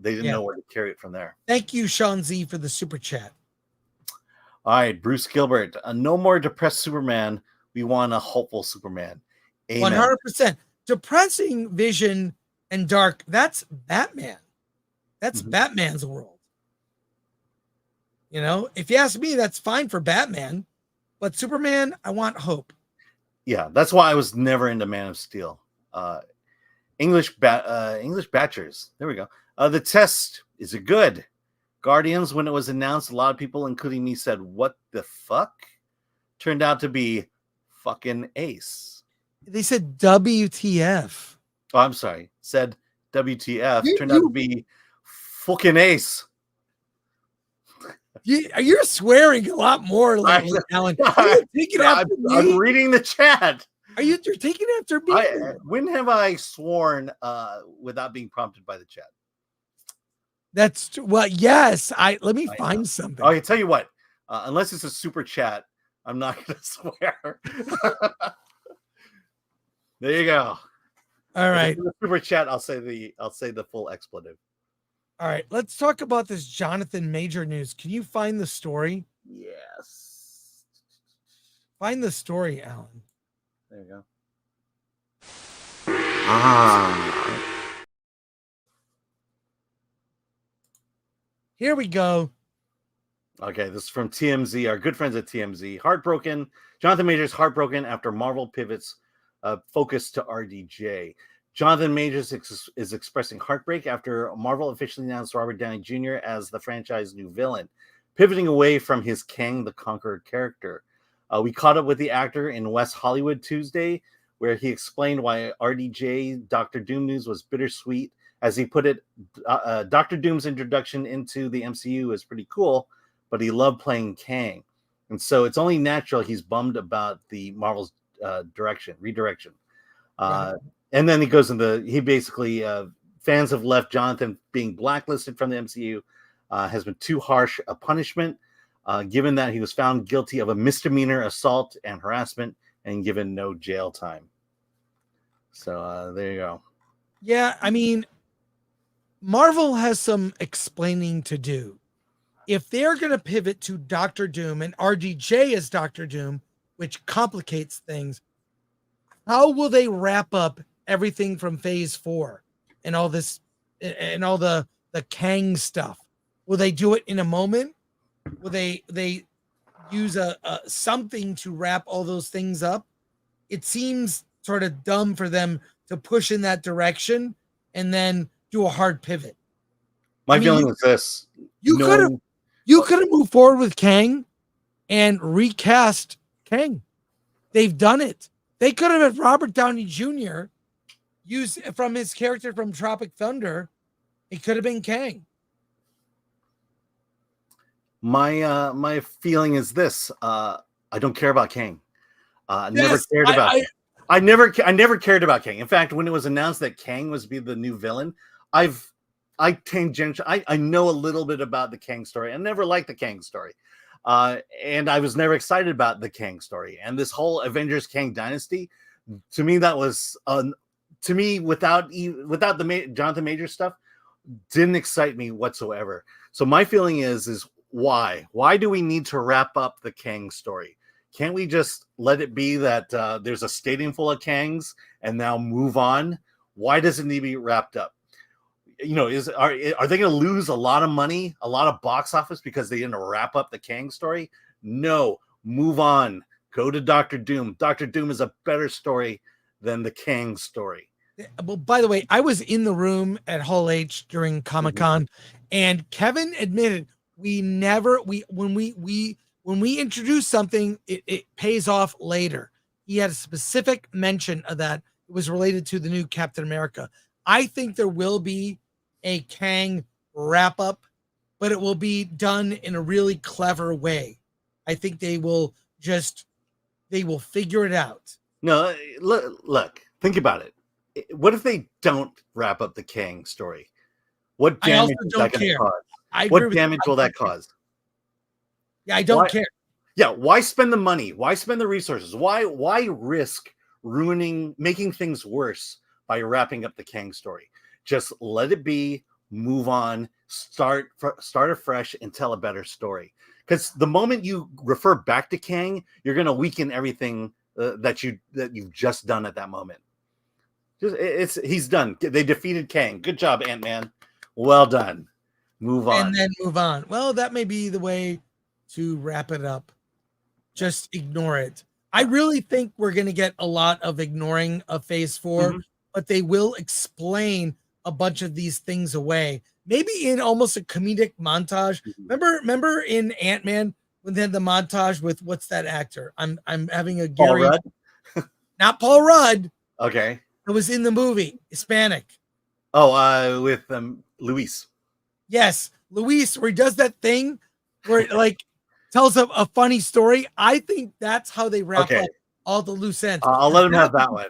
Speaker 2: They didn't know where to carry it from there.
Speaker 1: Thank you, Sean Z, for the super chat.
Speaker 2: All right, Bruce Gilbert. No more depressed Superman. We want a hopeful Superman. Amen.
Speaker 1: 100%. Depressing Vision and dark. That's Batman. That's Batman's world. You know, if you ask me, that's fine for Batman, but Superman, I want hope.
Speaker 2: Yeah, that's why I was never into Man of Steel. English Batchers. There we go. The test, is it good? Guardians, when it was announced, a lot of people, including me, said, "What the fuck?" Turned out to be fucking ace.
Speaker 1: They said WTF.
Speaker 2: Oh, I'm sorry. Said WTF. Turned out to be fucking ace.
Speaker 1: You're swearing a lot more lately, Alan.
Speaker 2: I'm reading the chat.
Speaker 1: You're taking after me?
Speaker 2: When have I sworn without being prompted by the chat?
Speaker 1: That's yes. Let me find something.
Speaker 2: I tell you what, unless it's a super chat, I'm not going to swear. There you go.
Speaker 1: All right.
Speaker 2: In the super chat, I'll say the full expletive.
Speaker 1: All right, let's talk about this Jonathan Major news. Can you find the story?
Speaker 2: Yes.
Speaker 1: Find the story, Alan.
Speaker 2: There you go.
Speaker 1: Here we go.
Speaker 2: Okay, this is from TMZ, our good friends at TMZ. Heartbroken. Jonathan Majors heartbroken after Marvel pivots focus to RDJ. Jonathan Majors is expressing heartbreak after Marvel officially announced Robert Downey Jr. as the franchise's new villain, pivoting away from his Kang the Conqueror character. We caught up with the actor in West Hollywood Tuesday, where he explained why RDJ Doctor Doom news was bittersweet. As he put it, Doctor Doom's introduction into the MCU is pretty cool, but he loved playing Kang. And so it's only natural he's bummed about the Marvel's redirection.
Speaker 1: Right.
Speaker 2: And then he goes he basically, fans have left Jonathan being blacklisted from the MCU, has been too harsh a punishment, given that he was found guilty of a misdemeanor assault and harassment and given no jail time. So there you go.
Speaker 1: Yeah, I mean, Marvel has some explaining to do. If they're going to pivot to Doctor Doom and RDJ as Doctor Doom, which complicates things, how will they wrap up everything from Phase 4 and all this and all the Kang stuff? Will they do it in a moment? Will they use a something to wrap all those things up? It seems sort of dumb for them to push in that direction and then do a hard pivot.
Speaker 2: My feeling is this:
Speaker 1: you could have moved forward with Kang and recast Kang. They've done it. They could have had Robert Downey Jr. use from his character from Tropic Thunder. It could have been Kang.
Speaker 2: My feeling is this: I don't care about Kang. I never cared about Kang. In fact, when it was announced that Kang was be the new villain, I know a little bit about the Kang story. I never liked the Kang story. And I was never excited about the Kang story. And this whole Avengers Kang dynasty, to me, that was without the Jonathan Majors stuff, didn't excite me whatsoever. So my feeling is why do we need to wrap up the Kang story? Can't we just let it be that there's a stadium full of Kangs and now move on? Why does it need to be wrapped up? You know, are they going to lose a lot of money, a lot of box office because they didn't wrap up the Kang story? No, move on. Go to Doctor Doom. Doctor Doom is a better story than the Kang story.
Speaker 1: Well, by the way, I was in the room at Hall H during Comic-Con, and Kevin admitted when we introduce something, it pays off later. He had a specific mention of that. It was related to the new Captain America. I think there will be a Kang wrap up, but it will be done in a really clever way. I think they will figure it out.
Speaker 2: No, look, think about it. What if they don't wrap up the Kang story? What damage is that going to cause? What damage will that cause?
Speaker 1: Yeah, I don't care.
Speaker 2: Yeah, why spend the money? Why spend the resources? Why risk making things worse by wrapping up the Kang story. Just let it be, move on, start afresh, and tell a better story. Because the moment you refer back to Kang, you're going to weaken everything that you've just done at that moment. He's done. They defeated Kang. Good job, Ant-Man. Well done. Move on.
Speaker 1: And then move on. Well, that may be the way to wrap it up. Just ignore it. I really think we're going to get a lot of ignoring of Phase 4, but they will explain a bunch of these things away. Maybe in almost a comedic montage. Remember in Ant-Man when they had the montage with what's that actor? I'm having a
Speaker 2: Paul Rudd?
Speaker 1: Not Paul Rudd.
Speaker 2: Okay.
Speaker 1: It was in the movie, Hispanic.
Speaker 2: Oh, with Luis.
Speaker 1: Yes, Luis, where he does that thing where it, like tells a funny story. I think that's how they wrap up all the loose ends.
Speaker 2: I'll let him have that one.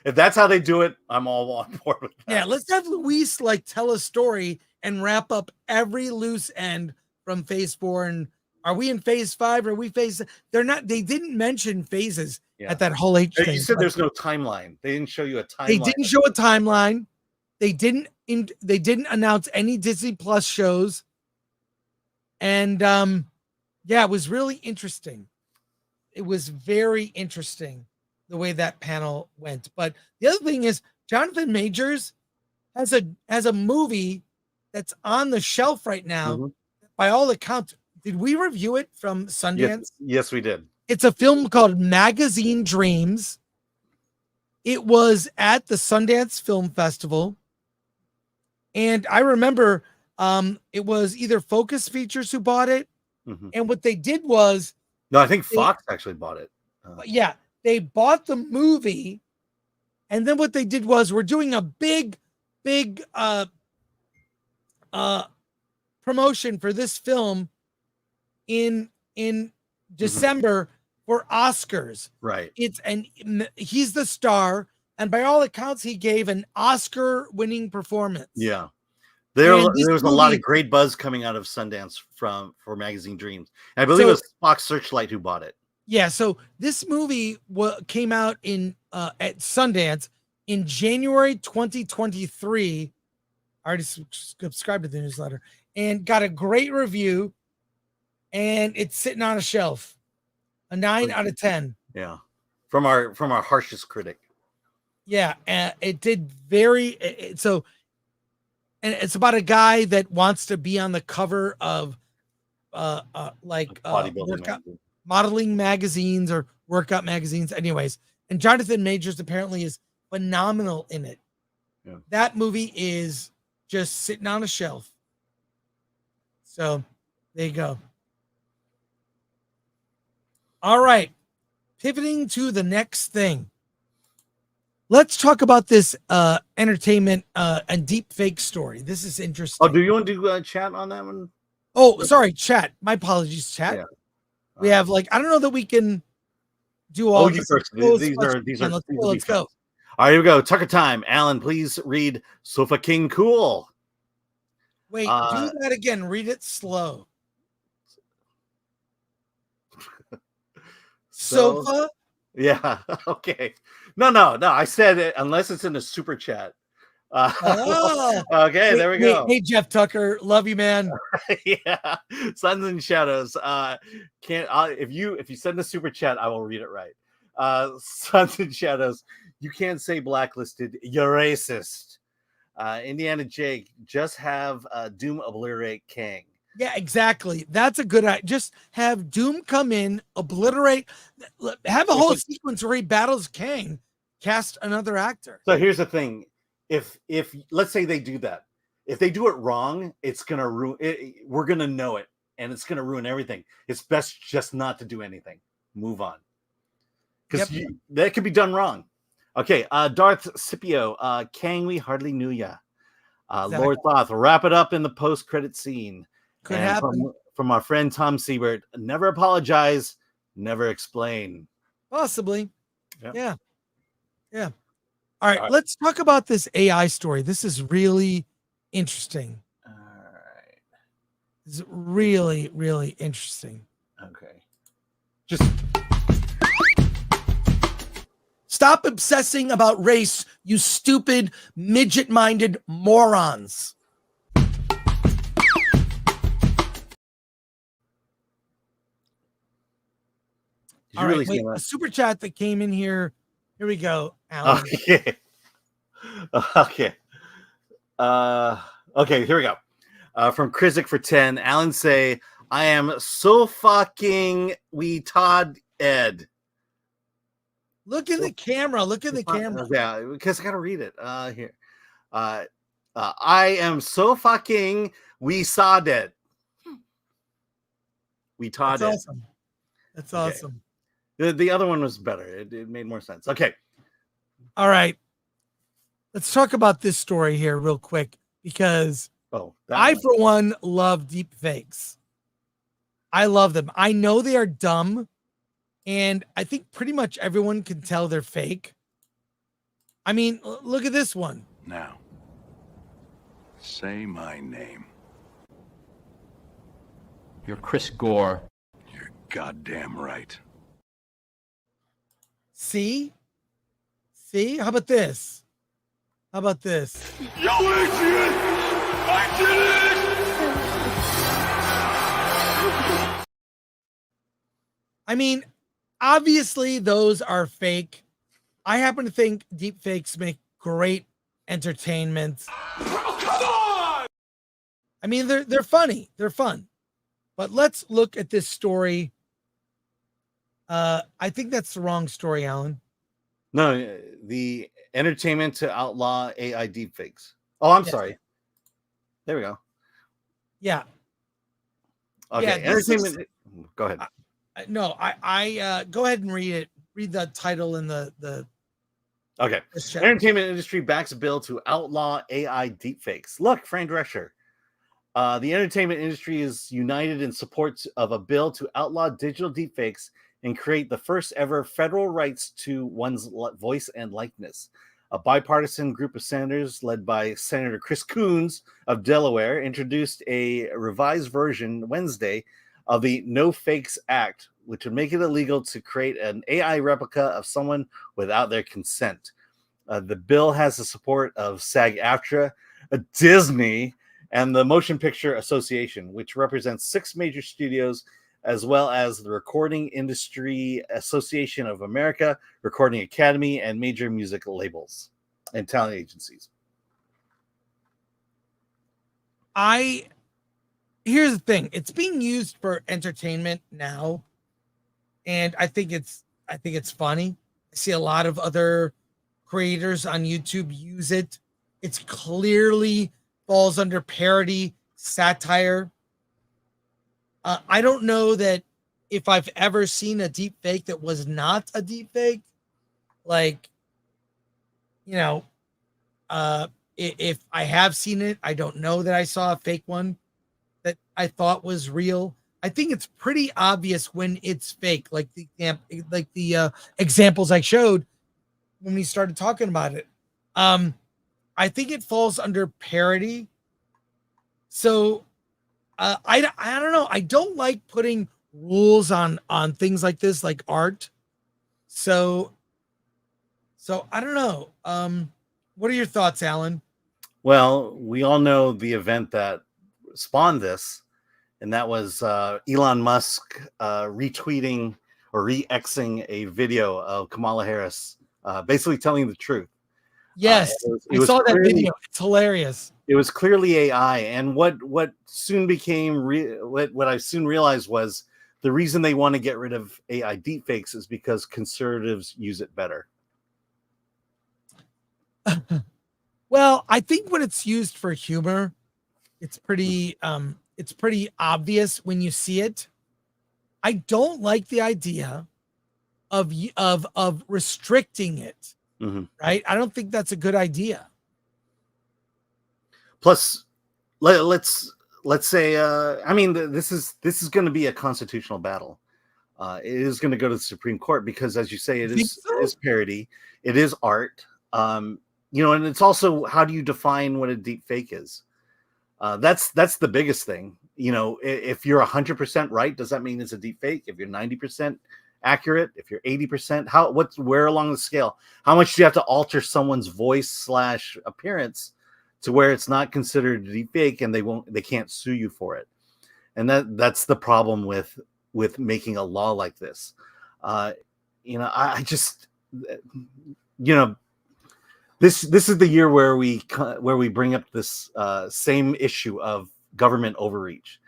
Speaker 2: If that's how they do it, I'm all on board with that.
Speaker 1: Yeah, let's have Luis like tell a story and wrap up every loose end from Phase 4. And are we in Phase 5? Are we Phase? They're not. They didn't mention phases at that whole H thing.
Speaker 2: You said there's no timeline. They didn't show you a timeline.
Speaker 1: They didn't show a timeline. They didn't announce any Disney Plus shows. And yeah, it was really interesting. It was very interesting the way that panel went. But the other thing is Jonathan Majors has a movie that's on the shelf right now. By all accounts, did we review it from Sundance?
Speaker 2: Yes, we did.
Speaker 1: It's a film called Magazine Dreams. It was at the Sundance Film Festival. And I remember it was either Focus Features who bought it. And what they did was...
Speaker 2: No, I think Fox actually bought it.
Speaker 1: Yeah, they bought the movie. And then what they did was we're doing a big promotion for this film in December for Oscars.
Speaker 2: Right.
Speaker 1: He's the star, and by all accounts, he gave an Oscar-winning performance.
Speaker 2: Yeah. There was a lot of great buzz coming out of Sundance for Magazine Dreams. And I believe it was Fox Searchlight who bought it.
Speaker 1: Yeah, so this movie came out at Sundance in January 2023. I already subscribed to the newsletter and got a great review. And it's sitting on a shelf, a 9 out of 10.
Speaker 2: Yeah, from our harshest critic.
Speaker 1: Yeah, it did and it's about a guy that wants to be on the cover of modeling magazines or workout magazines. Anyways, and Jonathan Majors apparently is phenomenal in it. Yeah. That movie is just sitting on a shelf. So there you go. All right, pivoting to the next thing. Let's talk about this entertainment and deep fake story. This is interesting.
Speaker 2: Oh, do you want to do chat on that one?
Speaker 1: Oh, sorry, chat. My apologies, chat. Yeah. We have I don't know that we can do all.
Speaker 2: These are.
Speaker 1: Let's go.
Speaker 2: All right, here we go. Tucker time. Alan, please read Sofa King Cool.
Speaker 1: Wait, do that again. Read it slow. Sofa?
Speaker 2: Yeah. Okay. No. I said it unless it's in a super chat. Okay, there we go.
Speaker 1: Hey, Jeff Tucker, love you, man.
Speaker 2: Yeah. Suns and Shadows. If you send the super chat, I will read it right. Suns and Shadows. You can't say blacklisted. You're racist. Indiana Jake. Just have Doom obliterate Kang.
Speaker 1: Yeah, exactly. That's a good idea. Just have Doom come in, obliterate, have a whole sequence where he battles Kang, cast another actor.
Speaker 2: So here's the thing. If let's say they do that, if they do it wrong, it's gonna ruin it. We're gonna know it, and it's gonna ruin everything. It's best just not to do anything. Move on. Because that could be done wrong. Okay, Darth Scipio, Kang, we hardly knew ya. Exactly. Lord Thoth, wrap it up in the post-credit scene.
Speaker 1: Could happen.
Speaker 2: From our friend Tom Siebert, never apologize, never explain.
Speaker 1: Possibly. Yeah. All right, let's talk about this AI story. This is really interesting.
Speaker 2: All right.
Speaker 1: This is really, really interesting.
Speaker 2: Okay.
Speaker 1: Stop obsessing about race, you stupid, midget-minded morons. All right, wait, a super chat that came in here. Here we go, Alan.
Speaker 2: Okay. Okay. Okay, here we go. From Krizik for 10, Alan say, I am so fucking Todd Ed.
Speaker 1: Look in the camera. Look in the camera.
Speaker 2: Yeah, because I gotta read it. Here. I am so fucking saw dead.
Speaker 1: That's awesome. That's awesome.
Speaker 2: The other one was better. It made more sense. Okay.
Speaker 1: All right. Let's talk about this story here real quick because I, for one, love deep fakes. I love them. I know they are dumb, and I think pretty much everyone can tell they're fake. I mean, look at this one.
Speaker 12: Now, say my name.
Speaker 13: You're Chris Gore.
Speaker 12: You're goddamn right.
Speaker 1: See? See? How about this? How about this?
Speaker 12: Yo, Adrian! I did it!
Speaker 1: I mean, obviously those are fake. I happen to think deep fakes make great entertainment.
Speaker 12: Oh, come on!
Speaker 1: I mean, they're funny. They're fun. But let's look at this story. I think that's the wrong story, Alan.
Speaker 2: No, the entertainment to outlaw AI deepfakes. Oh, I'm sorry. There we go.
Speaker 1: Yeah.
Speaker 2: Okay.
Speaker 1: Yeah,
Speaker 2: entertainment. Go ahead.
Speaker 1: No, I go ahead and read it. Read the title in the.
Speaker 2: Okay. Entertainment industry backs a bill to outlaw AI deepfakes. Look, Fran Drescher. The entertainment industry is united in support of a bill to outlaw digital deepfakes and create the first ever federal rights to one's voice and likeness. A bipartisan group of senators led by Senator Chris Coons of Delaware introduced a revised version Wednesday of the No Fakes Act, which would make it illegal to create an AI replica of someone without their consent. The bill has the support of SAG-AFTRA, Disney, and the Motion Picture Association, which represents 6 major studios, as well as the Recording Industry Association of America, Recording Academy, and major music labels and talent agencies.
Speaker 1: Here's the thing. It's being used for entertainment now, and I think it's funny. I see a lot of other creators on YouTube use it. It's clearly falls under parody, satire. I don't know that if I've ever seen a deep fake that was not a deep fake. Like, you know, if I have seen it, I don't know that I saw a fake one that I thought was real. I think it's pretty obvious when it's fake, like the examples I showed when we started talking about it. I think it falls under parody. So I don't know. I don't like putting rules on things like this, like art. So I don't know. What are your thoughts, Alan?
Speaker 2: Well, we all know the event that spawned this, and that was Elon Musk retweeting or re-Xing a video of Kamala Harris, basically telling the truth.
Speaker 1: Yes, I saw that video. It's hilarious.
Speaker 2: It was clearly AI, and what soon became what I soon realized was the reason they want to get rid of AI deepfakes is because conservatives use it better.
Speaker 1: Well, I think when it's used for humor, it's pretty obvious when you see it. I don't like the idea of restricting it.
Speaker 2: Mm-hmm.
Speaker 1: Right? I don't think that's a good idea.
Speaker 2: Plus, let's say, I mean, this is going to be a constitutional battle. It is going to go to the Supreme Court because, as you say, it is parody. It is art. You know, and it's also, how do you define what a deep fake is? That's the biggest thing. You know, if you're 100% right, does that mean it's a deep fake? If you're 90% accurate, if you're 80%, where along the scale? How much do you have to alter someone's voice / appearance to where it's not considered a deep fake and they can't sue you for it? And that's the problem with making a law like this. I just, this is the year where we bring up this same issue of government overreach.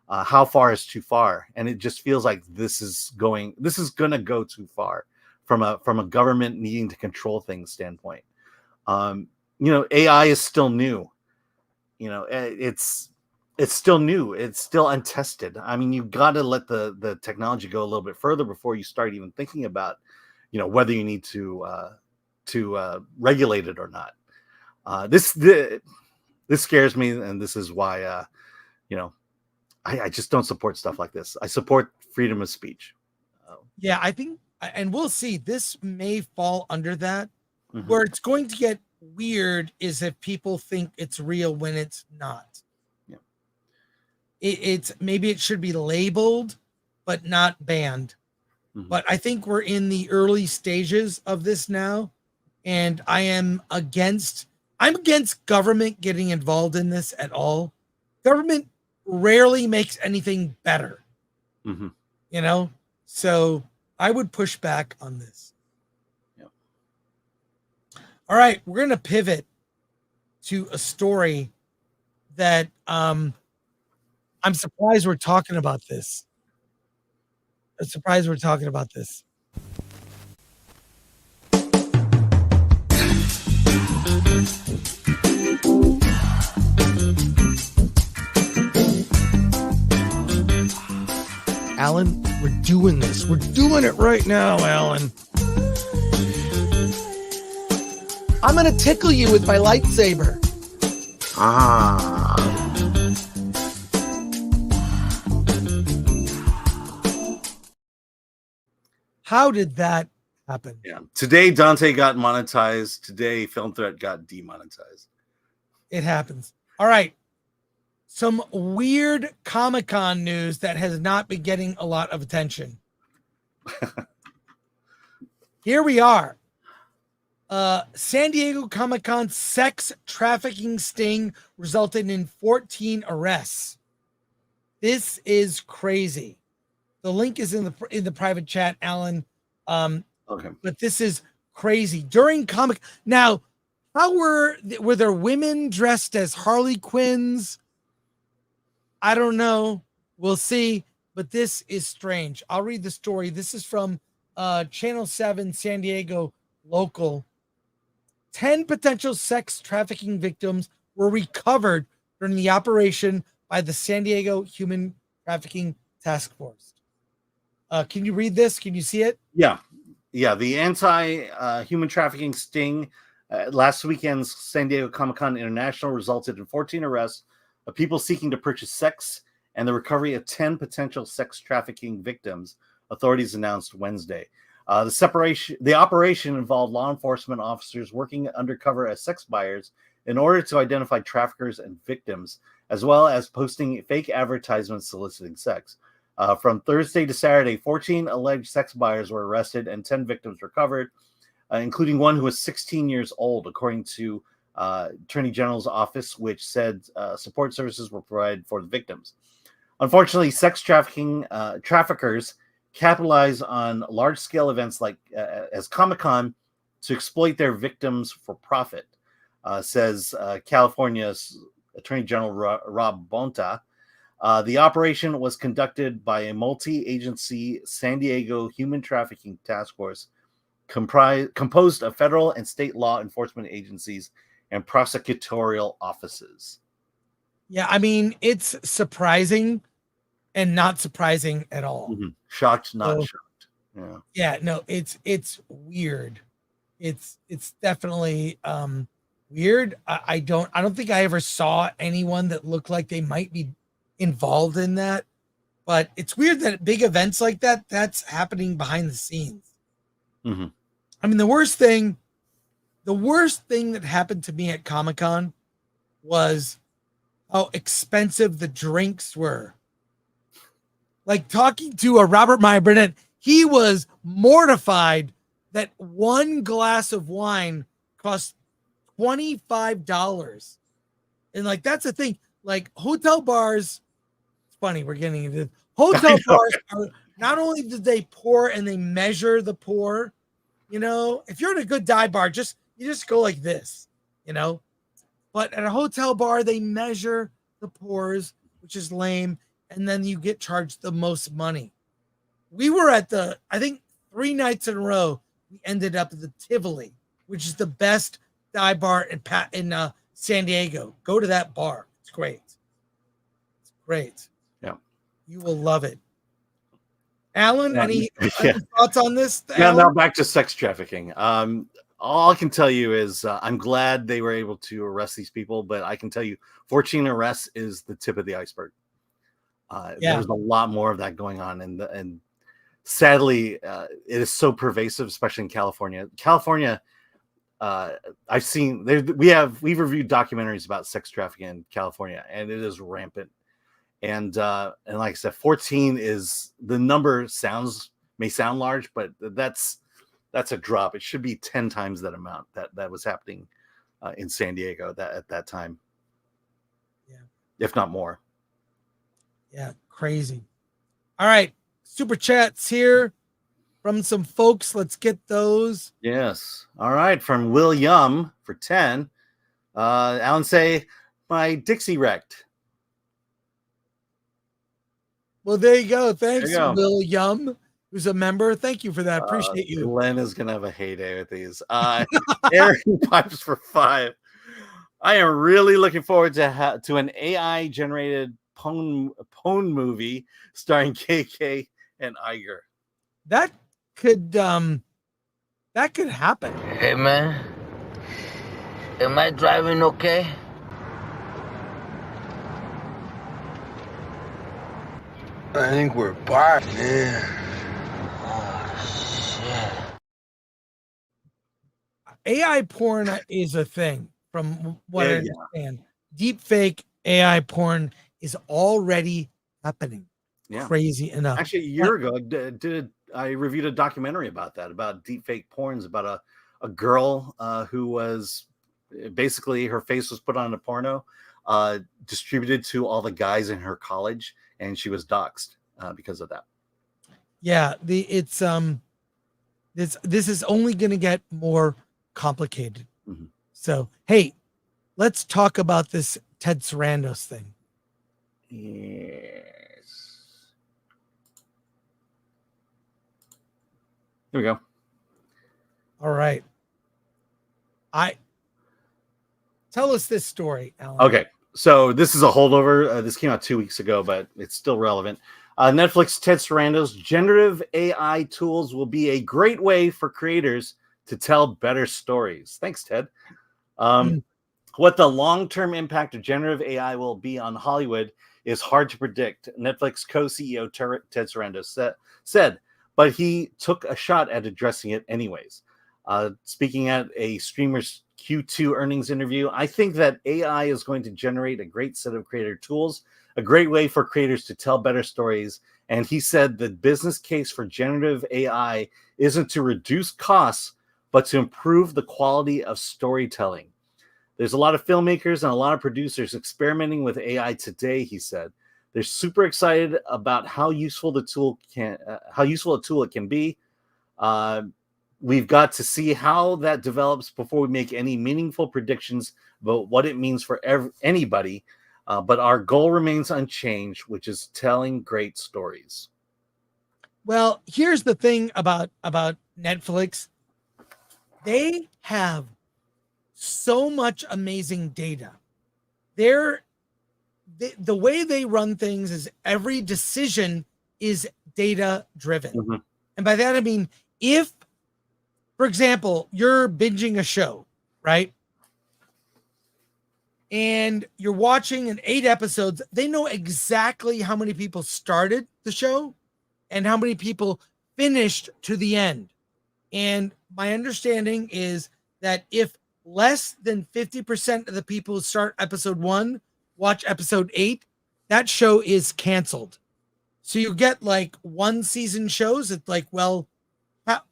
Speaker 2: How far is too far? And it just feels like this is going to go too far from a government needing to control things standpoint. AI is still new. It's still new. It's still untested. I mean, you've got to let the technology go a little bit further before you start even thinking about, whether you need to regulate it or not. This scares me, and this is why I just don't support stuff like this. I support freedom of speech.
Speaker 1: Yeah, I think, and we'll see. This may fall under that. Where it's going to get weird is if people think it's real when it's not.
Speaker 2: Yeah.
Speaker 1: It's maybe it should be labeled, but not banned. But I think we're in the early stages of this now, and I'm against government getting involved in this at all. Government rarely makes anything better. So I would push back on this.
Speaker 2: Yep.
Speaker 1: All right, we're gonna pivot to a story that I'm surprised we're talking about this. I'm surprised we're talking about this. Alan, we're doing this. We're doing it right now, Alan. I'm going to tickle you with my lightsaber. How did that happen?
Speaker 2: Yeah. Today, Dante got monetized. Today, Film Threat got demonetized.
Speaker 1: It happens. All right. Some weird Comic-Con news that has not been getting a lot of attention. Here we are. San Diego Comic-Con sex trafficking sting resulted in 14 arrests. This is crazy. The link is in the private chat, Alan.
Speaker 2: Okay.
Speaker 1: But this is crazy. During Comic now, how were there women dressed as Harley Quinns? I don't know. We'll see. But this is strange. I'll read the story. This is from Channel 7 San Diego local. 10 potential sex trafficking victims were recovered during the operation by the San Diego Human Trafficking Task Force. Can you read this? Can you see it?
Speaker 2: Yeah. The anti-human trafficking sting last weekend's San Diego Comic-Con International resulted in 14 arrests of people seeking to purchase sex and the recovery of 10 potential sex trafficking victims, authorities announced Wednesday. The operation involved law enforcement officers working undercover as sex buyers in order to identify traffickers and victims, as well as posting fake advertisements soliciting sex. From Thursday to Saturday, 14 alleged sex buyers were arrested and 10 victims recovered, including one who was 16 years old, according to Attorney General's office, which said support services were provided for the victims. Unfortunately, sex traffickers capitalize on large-scale events like as Comic-Con to exploit their victims for profit, says California's Attorney General Rob Bonta. The operation was conducted by a multi-agency San Diego Human Trafficking Task Force composed of federal and state law enforcement agencies and prosecutorial offices.
Speaker 1: Yeah, I mean, it's surprising and not surprising at all.
Speaker 2: Mm-hmm. Shocked, not shocked.
Speaker 1: Yeah, no, it's weird. It's definitely weird. I don't think I ever saw anyone that looked like they might be involved in that, but it's weird that at big events like that's happening behind the scenes.
Speaker 2: Mm-hmm.
Speaker 1: I mean, the worst thing that happened to me at Comic-Con was how expensive the drinks were. Like talking to a Robert Meyer Burnett, he was mortified that one glass of wine cost $25. And like, that's the thing. Like hotel bars, it's funny, we're getting into hotel bars are not only do they pour and they measure the pour, you know, if you're at a good dive bar, you just go like this, you know. But at a hotel bar, they measure the pours, which is lame, and then you get charged the most money. We were at I think 3 nights in a row, we ended up at the Tivoli, which is the best dive bar in San Diego. Go to that bar. It's great. It's great.
Speaker 2: Yeah.
Speaker 1: You will love it. Alan,
Speaker 2: Yeah.
Speaker 1: any thoughts on this?
Speaker 2: Yeah,
Speaker 1: Alan?
Speaker 2: now back to sex trafficking. All I can tell you is I'm glad they were able to arrest these people, but I can tell you 14 arrests is the tip of the iceberg. There's a lot more of that going on, and sadly, it is so pervasive, especially in California. California, I've seen we've reviewed documentaries about sex trafficking in California, and it is rampant. And like I said, 14 is the number may sound large, but that's a drop. It should be 10 times that amount that was happening in San Diego at that time.
Speaker 1: Yeah,
Speaker 2: if not more.
Speaker 1: Yeah, crazy. All right, super chats here from some folks. Let's get those.
Speaker 2: Yes. All right, from William for 10. Alan say, my Dixie wrecked.
Speaker 1: Well, there you go. Thanks,
Speaker 2: There you go.
Speaker 1: William, who's a member. Thank you for that. Appreciate you.
Speaker 2: Glenn is going to have a heyday with these. Aaron Pipes for 5. I am really looking forward to an AI-generated porn movie starring KK and Iger.
Speaker 1: That could happen.
Speaker 14: Hey, man. Am I driving okay? I think we're parked, man. Oh, shit.
Speaker 1: AI porn is a thing, from what I understand. Deepfake AI porn is already happening.
Speaker 2: Yeah.
Speaker 1: Crazy enough.
Speaker 2: Actually, a year ago, I reviewed a documentary about deepfake porns, about a girl who was basically, her face was put on a porno, distributed to all the guys in her college, and she was doxxed because of that.
Speaker 1: Yeah, this is only going to get more complicated.
Speaker 2: Mm-hmm.
Speaker 1: So, hey, let's talk about this Ted Sarandos thing.
Speaker 2: Yes. Here we go.
Speaker 1: All right. Tell us this story, Alan.
Speaker 2: Okay, so this is a holdover. This came out 2 weeks ago, but it's still relevant. Netflix Ted Sarandos, generative AI tools will be a great way for creators to tell better stories. Thanks, Ted. What the long-term impact of generative AI will be on Hollywood is hard to predict, Netflix co-CEO Ted Sarandos said, but he took a shot at addressing it anyways. Speaking at a streamer's Q2 earnings interview, I think that AI is going to generate a great set of creator tools, a great way for creators to tell better stories. And he said the business case for generative AI isn't to reduce costs, but to improve the quality of storytelling. There's a lot of filmmakers and a lot of producers experimenting with AI today, he said. They're super excited about how useful a tool it can be. We've got to see how that develops before we make any meaningful predictions about what it means for anybody. But our goal remains unchanged, which is telling great stories.
Speaker 1: Well, here's the thing about Netflix. They have so much amazing data. The way they run things is every decision is data driven. Mm-hmm. And by that, I mean, if, for example, you're binging a show, right? And you're watching 8 episodes, they know exactly how many people started the show and how many people finished to the end. And my understanding is that if less than 50% of the people who start episode 1 watch episode 8, that show is canceled. So you get like one season shows. It's like, well,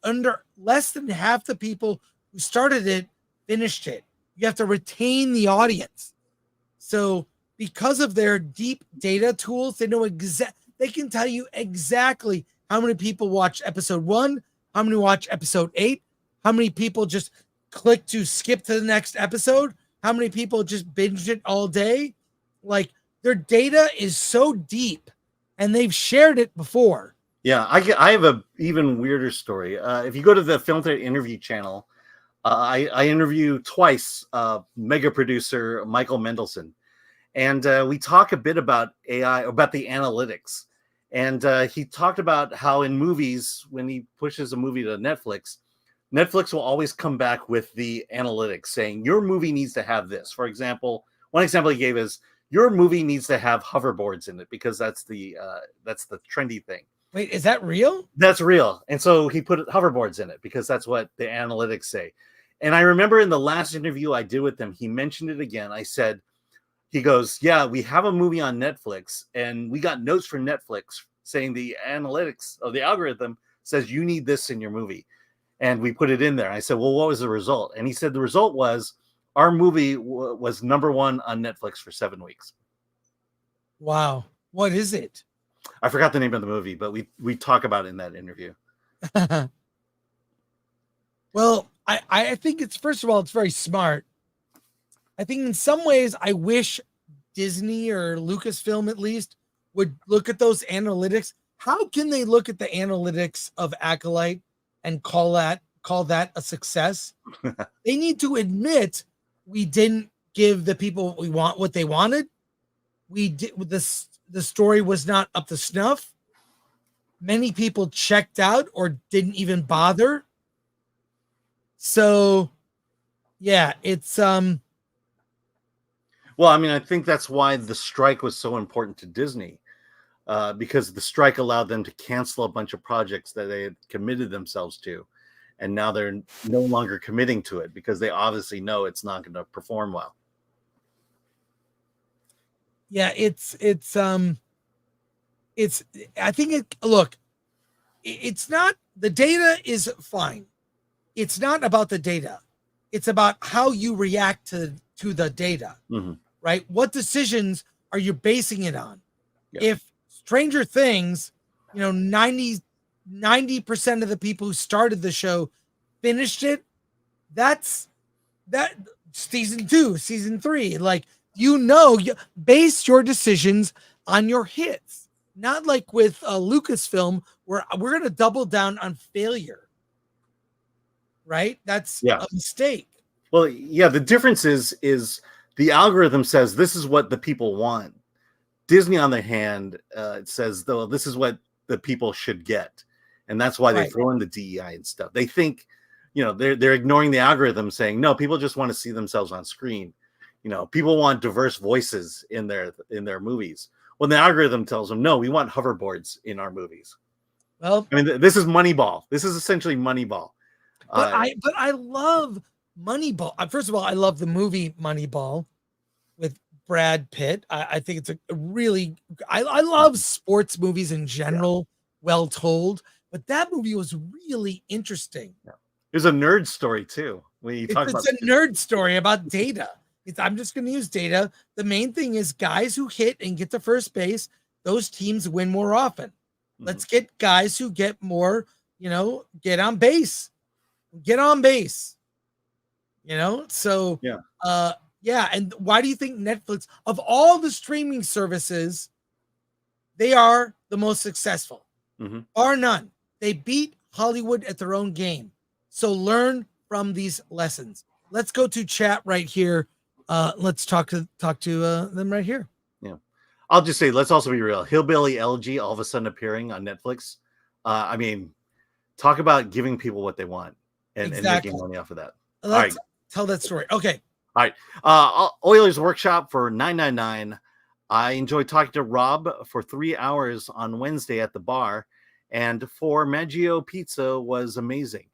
Speaker 1: under less than half the people who started it finished it. You have to retain the audience. So because of their deep data tools, they know they can tell you exactly how many people watch episode 1, how many watch episode 8, how many people just click to skip to the next episode, how many people just binged it all day. Like, their data is so deep, and they've shared it before.
Speaker 2: Yeah, I have a even weirder story. If you go to the Film Theater interview channel, I interview twice mega producer Michael Mendelsohn, and we talk a bit about AI, about the analytics. And he talked about how in movies, when he pushes a movie to Netflix, Netflix will always come back with the analytics saying your movie needs to have this. For example, one example he gave is your movie needs to have hoverboards in it because that's the trendy thing.
Speaker 1: Wait, is that real?
Speaker 2: That's real. And so he put hoverboards in it because that's what the analytics say. And I remember in the last interview I did with him, he mentioned it again. I said, he goes, yeah, we have a movie on Netflix and we got notes from Netflix saying the analytics of the algorithm says you need this in your movie. And we put it in there. I said, well, what was the result? And he said the result was our movie was #1 on Netflix for 7 weeks.
Speaker 1: Wow. What is it?
Speaker 2: I forgot the name of the movie, but we talk about it in that interview.
Speaker 1: Well, I think it's, first of all, it's very smart. I think in some ways, I wish Disney or Lucasfilm at least would look at those analytics. How can they look at the analytics of Acolyte and call that a success? They need to admit we didn't give the people what they wanted. We did the story was not up to snuff. Many people checked out or didn't even bother. So yeah, it's
Speaker 2: well, I mean, I think that's why the strike was so important to Disney, because the strike allowed them to cancel a bunch of projects that they had committed themselves to, and now they're no longer committing to it because they obviously know it's not going to perform well.
Speaker 1: Yeah, it's I think it's not, the data is fine. It's not about the data. It's about how you react to the data, right? What decisions are you basing it on? Yeah. If Stranger Things, 90% of the people who started the show finished it, that's that season 2, season 3, like, you base your decisions on your hits, not like with Lucasfilm, where we're going to double down on failure, right? That's a mistake.
Speaker 2: Well, yeah, the difference is the algorithm says this is what the people want. Disney, on the hand, it says, though, this is what the people should get. And that's why they throw in the DEI and stuff. They think, they're ignoring the algorithm saying, no, people just want to see themselves on screen. People want diverse voices in their movies. When the algorithm tells them, no, we want hoverboards in our movies.
Speaker 1: Well,
Speaker 2: I mean, this is Moneyball. This is essentially Moneyball.
Speaker 1: But I love Moneyball. First of all, I love the movie Moneyball with Brad Pitt. I think it's a really, I love sports movies in general, well told. But that movie was really interesting.
Speaker 2: Yeah. There's a nerd story too. When you talk
Speaker 1: it's a nerd story about data. I'm just going to use data. The main thing is guys who hit and get to first base, those teams win more often. Let's get guys who get more, get on base. Get on base. So yeah. And why do you think Netflix, of all the streaming services, they are the most successful? Bar none. They beat Hollywood at their own game. So learn from these lessons. Let's go to chat right here. Let's talk to them right here.
Speaker 2: Yeah, I'll just say, let's also be real. Hillbilly LG all of a sudden appearing on Netflix. I mean, talk about giving people what they want and making money off of that.
Speaker 1: Let's tell that story. Okay.
Speaker 2: All right. Oilers Workshop for $9.99. I enjoyed talking to Rob for 3 hours on Wednesday at the bar, and for Maggio Pizza was amazing.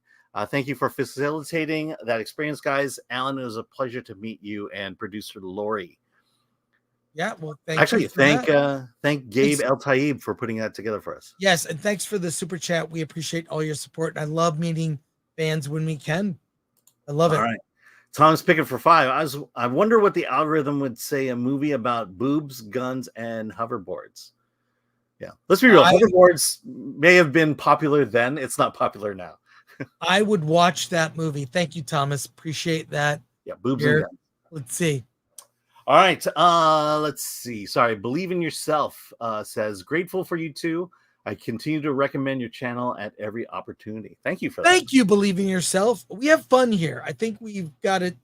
Speaker 2: Thank you for facilitating that experience, guys. Alan, it was a pleasure to meet you and producer Lori.
Speaker 1: Yeah, well, thank
Speaker 2: Actually,
Speaker 1: you for that.
Speaker 2: thank Gabe
Speaker 1: Thanks.
Speaker 2: El Taib for putting that together for us.
Speaker 1: Yes, and thanks for the super chat. We appreciate all your support. I love meeting fans when we can. I love it.
Speaker 2: All right. Tom's picking for 5. I wonder what the algorithm would say a movie about boobs, guns, and hoverboards. Yeah. Let's be real. Hoverboards may have been popular then. It's not popular now.
Speaker 1: I would watch that movie. Thank you, Thomas. Appreciate that.
Speaker 2: Yeah, boobs
Speaker 1: Here,
Speaker 2: and guns.
Speaker 1: let's see.
Speaker 2: All right. Let's see. Sorry. Believe in Yourself says, grateful for you two. I continue to recommend your channel at every opportunity. Thank you for that.
Speaker 1: Thank you, Believe in Yourself. We have fun here. I think we've got it.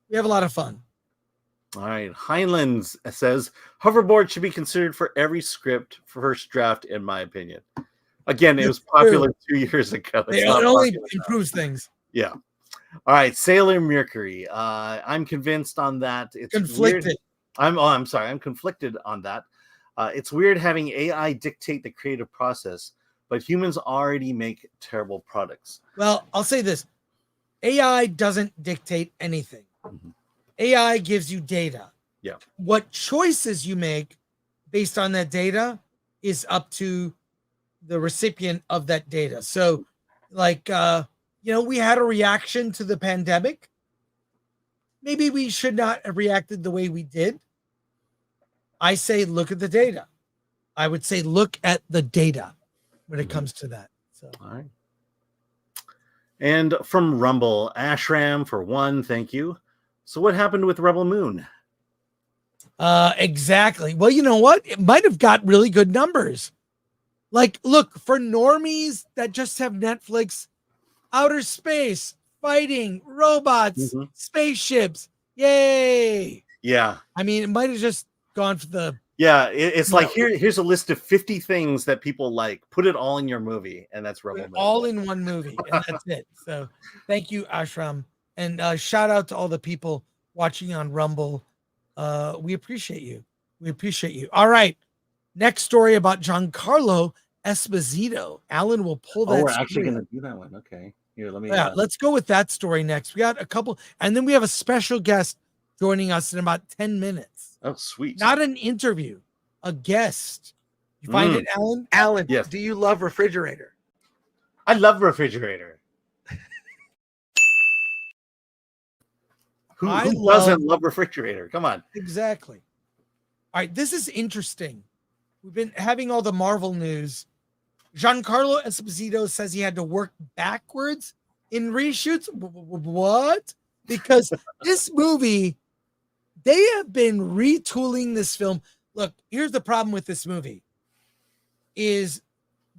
Speaker 1: We have a lot of fun.
Speaker 2: All right. Heinlein says, hoverboard should be considered for every script first draft, in my opinion. Again, it was popular 2 years ago.
Speaker 1: It only improves things.
Speaker 2: Yeah. All right. Sailor Mercury. I'm convinced on that. It's
Speaker 1: conflicted.
Speaker 2: Weird. I'm sorry. I'm conflicted on that. It's weird having AI dictate the creative process, but humans already make terrible products.
Speaker 1: Well, I'll say this. AI doesn't dictate anything. AI gives you data.
Speaker 2: Yeah.
Speaker 1: What choices you make based on that data is up to the recipient of that data. So, like, we had a reaction to the pandemic. Maybe we should not have reacted the way we did. I say, look at the data. I would say, look at the data when it comes to that. So,
Speaker 2: all right. And from Rumble, Ashram for 1, thank you. So what happened with Rebel Moon?
Speaker 1: Exactly. Well, you know what? It might have got really good numbers. Like, look, for normies that just have Netflix, outer space, fighting, robots, spaceships. Yay.
Speaker 2: Yeah.
Speaker 1: I mean, it might have just gone for the...
Speaker 2: Yeah, it's like, here's a list of 50 things that people like. Put it all in your movie, and that's Rebel Moon.
Speaker 1: All in one movie, and that's it. So thank you, Ashram. And shout out to all the people watching on Rumble. We appreciate you. We appreciate you. All right. Next story about Giancarlo Esposito. Alan will pull that.
Speaker 2: We're actually going to do that one. Okay. Here, let me.
Speaker 1: Yeah, let's go with that story next. We got a couple, and then we have a special guest joining us in about 10 minutes.
Speaker 2: Oh, sweet.
Speaker 1: Not an interview, a guest. You find it, Alan?
Speaker 15: Alan,
Speaker 2: yes.
Speaker 15: Do you love refrigerator?
Speaker 2: I love refrigerator. Who doesn't love refrigerator? Come on.
Speaker 1: Exactly. All right, this is interesting. We've been having all the Marvel news. Giancarlo Esposito says he had to work backwards in reshoots. What? Because this movie, they have been retooling this film. Look, here's the problem with this movie is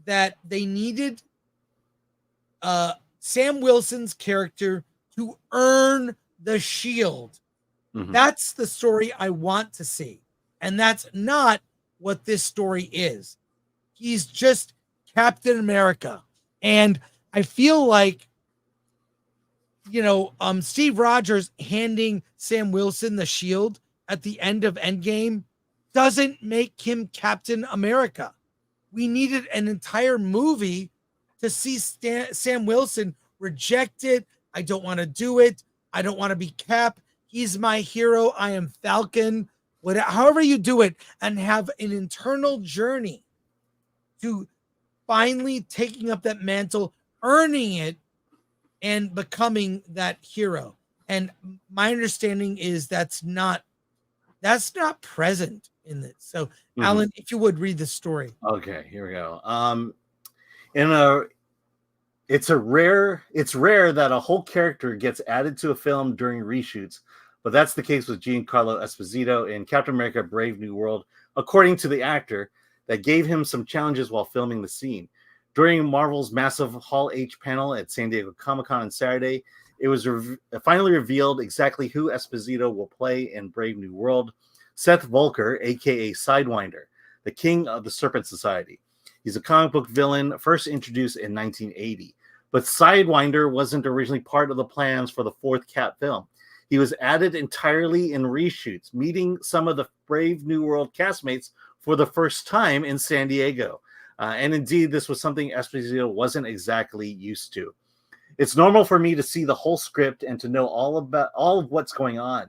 Speaker 1: that they needed Sam Wilson's character to earn the shield. That's the story I want to see. And that's not what this story is. He's just Captain America. And I feel like, Steve Rogers handing Sam Wilson the shield at the end of Endgame doesn't make him Captain America. We needed an entire movie to see Sam Wilson reject it. I don't want to do it. I don't want to be Cap. He's my hero. I am Falcon. However you do it, and have an internal journey to finally taking up that mantle, earning it, and becoming that hero. And my understanding is that's not present in this. So, Alan, if you would read the story.
Speaker 2: Okay, here we go. It's rare that a whole character gets added to a film during reshoots, but that's the case with Giancarlo Esposito in Captain America: Brave New World, according to the actor, that gave him some challenges while filming the scene. During Marvel's massive Hall H panel at San Diego Comic-Con on Saturday, it was finally revealed exactly who Esposito will play in Brave New World: Seth Volker, aka Sidewinder, the king of the Serpent Society. He's a comic book villain first introduced in 1980. But Sidewinder wasn't originally part of the plans for the fourth Cap film. He was added entirely in reshoots, meeting some of the Brave New World castmates for the first time in San Diego. And indeed, this was something Esposito wasn't exactly used to. It's normal for me to see the whole script and to know all of what's going on.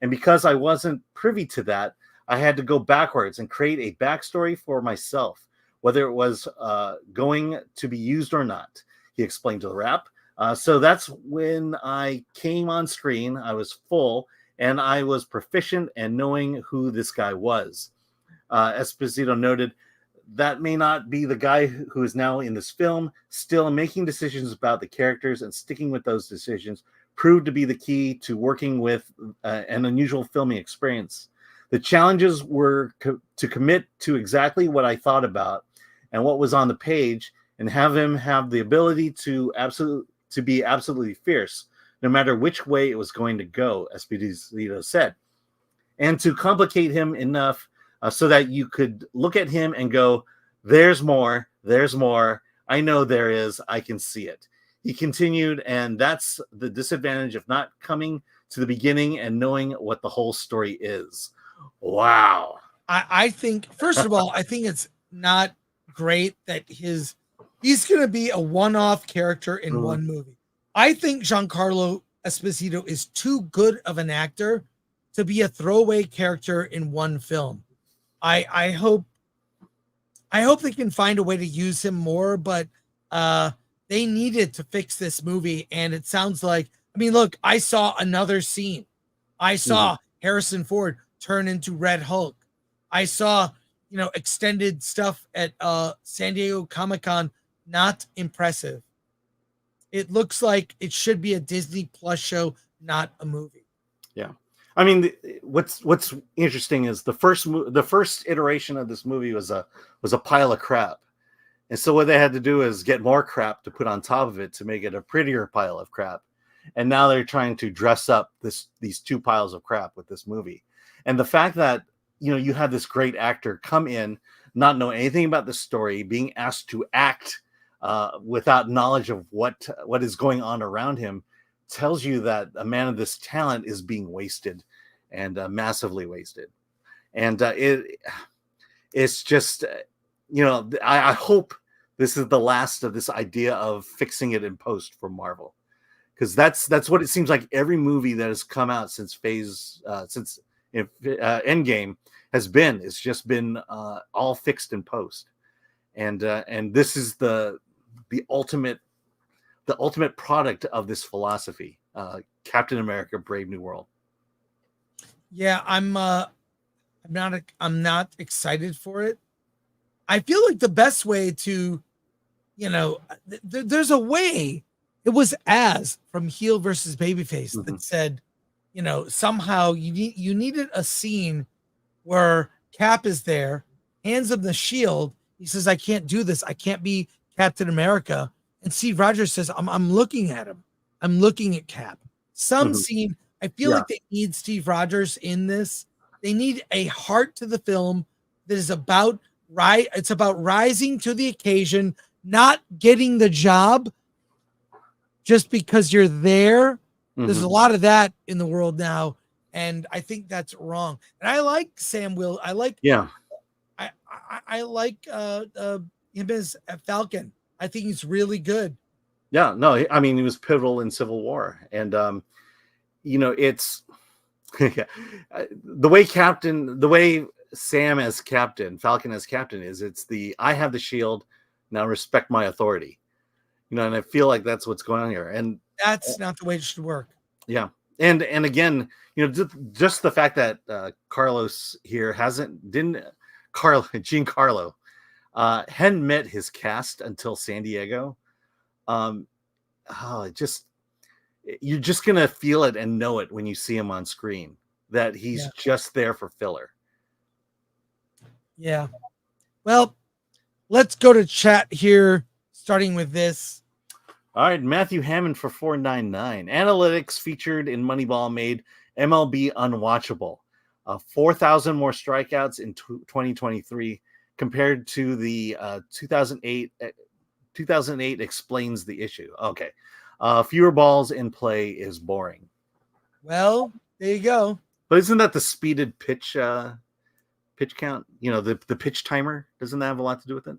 Speaker 2: And because I wasn't privy to that, I had to go backwards and create a backstory for myself, whether it was going to be used or not, he explained to the Wrap. So that's when I came on screen. I was full, and I was proficient in knowing who this guy was. Esposito noted, that may not be the guy who is now in this film. Still, making decisions about the characters and sticking with those decisions proved to be the key to working with an unusual filming experience. The challenges were to commit to exactly what I thought about and what was on the page, and have him have the ability to be absolutely fierce, no matter which way it was going to go, Esposito said, and to complicate him enough so that you could look at him and go, there's more, I know there is, I can see it. He continued, and that's the disadvantage of not coming to the beginning and knowing what the whole story is. Wow.
Speaker 1: I think, first of all, I think it's not great that he's going to be a one-off character in one movie. I think Giancarlo Esposito is too good of an actor to be a throwaway character in one film. I hope they can find a way to use him more, but they needed to fix this movie. And it sounds like, I mean, look, I saw another scene. I saw Harrison Ford turn into Red Hulk. I saw, extended stuff at San Diego Comic-Con. Not impressive. It looks like it should be a Disney Plus show, not a movie.
Speaker 2: Yeah. I mean, what's interesting is the first iteration of this movie was a pile of crap, and so what they had to do is get more crap to put on top of it to make it a prettier pile of crap. And now they're trying to dress up these two piles of crap with this movie. And the fact that you have this great actor come in, not know anything about the story, being asked to act without knowledge of what is going on around him, tells you that a man of this talent is being wasted, and massively wasted. And it's just, I hope this is the last of this idea of fixing it in post for Marvel, because that's what it seems like every movie that has come out since Endgame has been. It's just been all fixed in post, and this is the ultimate product of this philosophy, Captain America: Brave New World.
Speaker 1: Yeah, I'm not excited for it. I feel like the best way to, there's a way. It was Az from Heel versus Babyface that said, somehow you needed a scene where Cap is there, hands him the shield. He says, "I can't do this. I can't be Captain America." And Steve Rogers says, I'm looking at him. I'm looking at Cap. Some scene, I feel like they need Steve Rogers in this. They need a heart to the film that is about it's about rising to the occasion, not getting the job just because you're there. There's a lot of that in the world now, and I think that's wrong. And I like Sam Will. I like I like him as a Falcon. I think he's really good.
Speaker 2: Yeah, no, I mean, he was pivotal in Civil War. And, it's the way Sam as captain, Falcon as captain it's I have the shield, now respect my authority. And I feel like that's what's going on here. And
Speaker 1: that's not the way it should work.
Speaker 2: Yeah. And again, just the fact that Carlos here Giancarlo hadn't met his cast until San Diego. You're just gonna feel it and know it when you see him on screen that he's just there for filler.
Speaker 1: Yeah. Well, let's go to chat here, starting with this.
Speaker 2: All right, Matthew Hammond for $4.99. Analytics featured in Moneyball made MLB unwatchable. 4,000 more strikeouts in 2023 compared to the 2008. 2008 explains the issue. Okay. Fewer balls in play is boring.
Speaker 1: Well, there you go.
Speaker 2: But isn't that the speeded pitch count? The pitch timer. Doesn't that have a lot to do with it?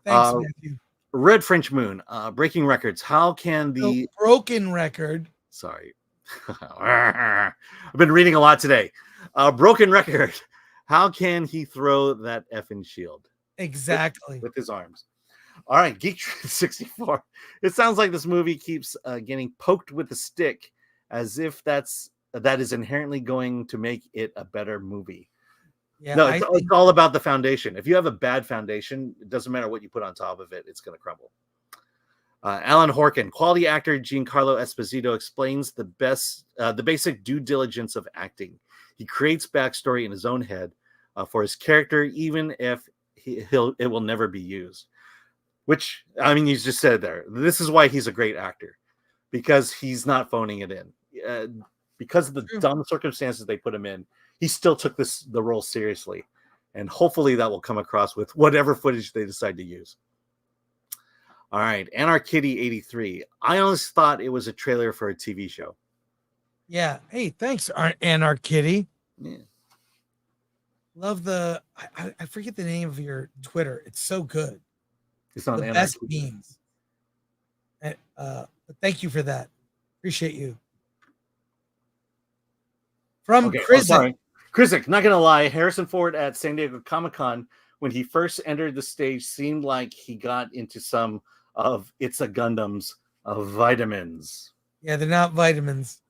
Speaker 1: Thanks, Matthew.
Speaker 2: Red French Moon, breaking records. How can the
Speaker 1: broken record?
Speaker 2: Sorry, I've been reading a lot today. Broken record. How can he throw that effing shield?
Speaker 1: Exactly.
Speaker 2: With his arms. All right, Geek 64. It sounds like this movie keeps getting poked with a stick, as if that is inherently going to make it a better movie.
Speaker 1: Yeah,
Speaker 2: no, it's all about the foundation. If you have a bad foundation, it doesn't matter what you put on top of it; it's going to crumble. Alan Horkin, quality actor Giancarlo Esposito, explains the basic due diligence of acting. He creates backstory in his own head for his character, even if it will never be used. Which, I mean, you just said there. This is why he's a great actor, because he's not phoning it in. Because of the dumb circumstances they put him in, he still took the role seriously, and hopefully that will come across with whatever footage they decide to use. All right, Anarkitty 83. I honestly thought it was a trailer for a TV show.
Speaker 1: Yeah. Hey, thanks, Anarkitty.
Speaker 2: Yeah.
Speaker 1: Love the. I forget the name of your Twitter. It's so good.
Speaker 2: It's on
Speaker 1: the best memes. But thank you for that. Appreciate you. From Krizik.
Speaker 2: Krizik, not gonna lie, Harrison Ford at San Diego Comic-Con, when he first entered the stage, seemed like he got into some of It's a Gundam's vitamins.
Speaker 1: Yeah, they're not vitamins.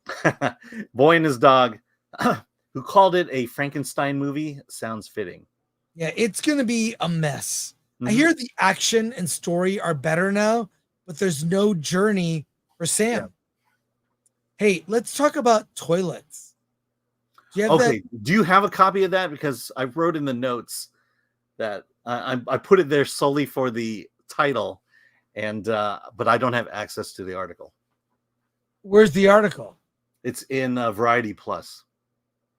Speaker 2: Boy and his dog, who called it a Frankenstein movie, sounds fitting.
Speaker 1: Yeah, it's gonna be a mess. I hear the action and story are better now, but there's no journey for Sam. Yeah. Hey, let's talk about toilets.
Speaker 2: Do you have a copy of that? Because I wrote in the notes that I put it there solely for the title, and but I don't have access to the article.
Speaker 1: Where's the article?
Speaker 2: It's in Variety Plus.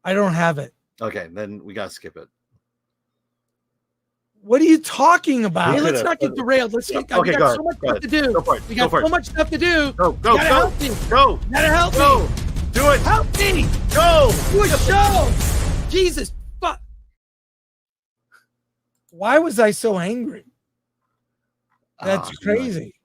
Speaker 1: I don't have it.
Speaker 2: Okay, then we gotta skip it.
Speaker 1: What are you talking about? Hey, let's not get derailed. Let's get. We got so much stuff to do. We got so much stuff to do.
Speaker 2: Go.
Speaker 1: Go. You gotta help me.
Speaker 2: Do it.
Speaker 1: Help me.
Speaker 2: Go.
Speaker 1: Do a show. Jesus fuck. Why was I so angry? That's crazy.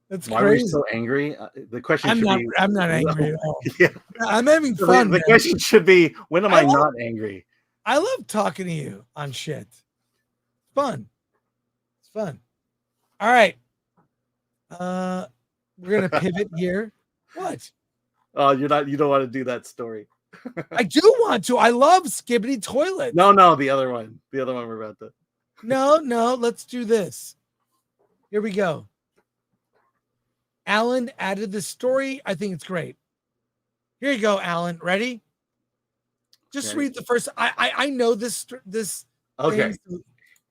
Speaker 1: That's
Speaker 2: Why
Speaker 1: crazy.
Speaker 2: were you so angry? The question should be.
Speaker 1: I'm not angry at all.
Speaker 2: Yeah.
Speaker 1: I'm having fun.
Speaker 2: The question should be, when am I not angry?
Speaker 1: I love talking to you on shit. It's fun. It's fun. All right. We're gonna pivot here. What?
Speaker 2: Oh, you don't want to do that story.
Speaker 1: I do want to. I love Skibidi Toilet.
Speaker 2: No, the other one. The other one we're about to.
Speaker 1: No, let's do this. Here we go. Alan added the story. I think it's great. Here you go, Alan. Ready? Just read the first. I know this.
Speaker 2: Okay.
Speaker 1: Thing.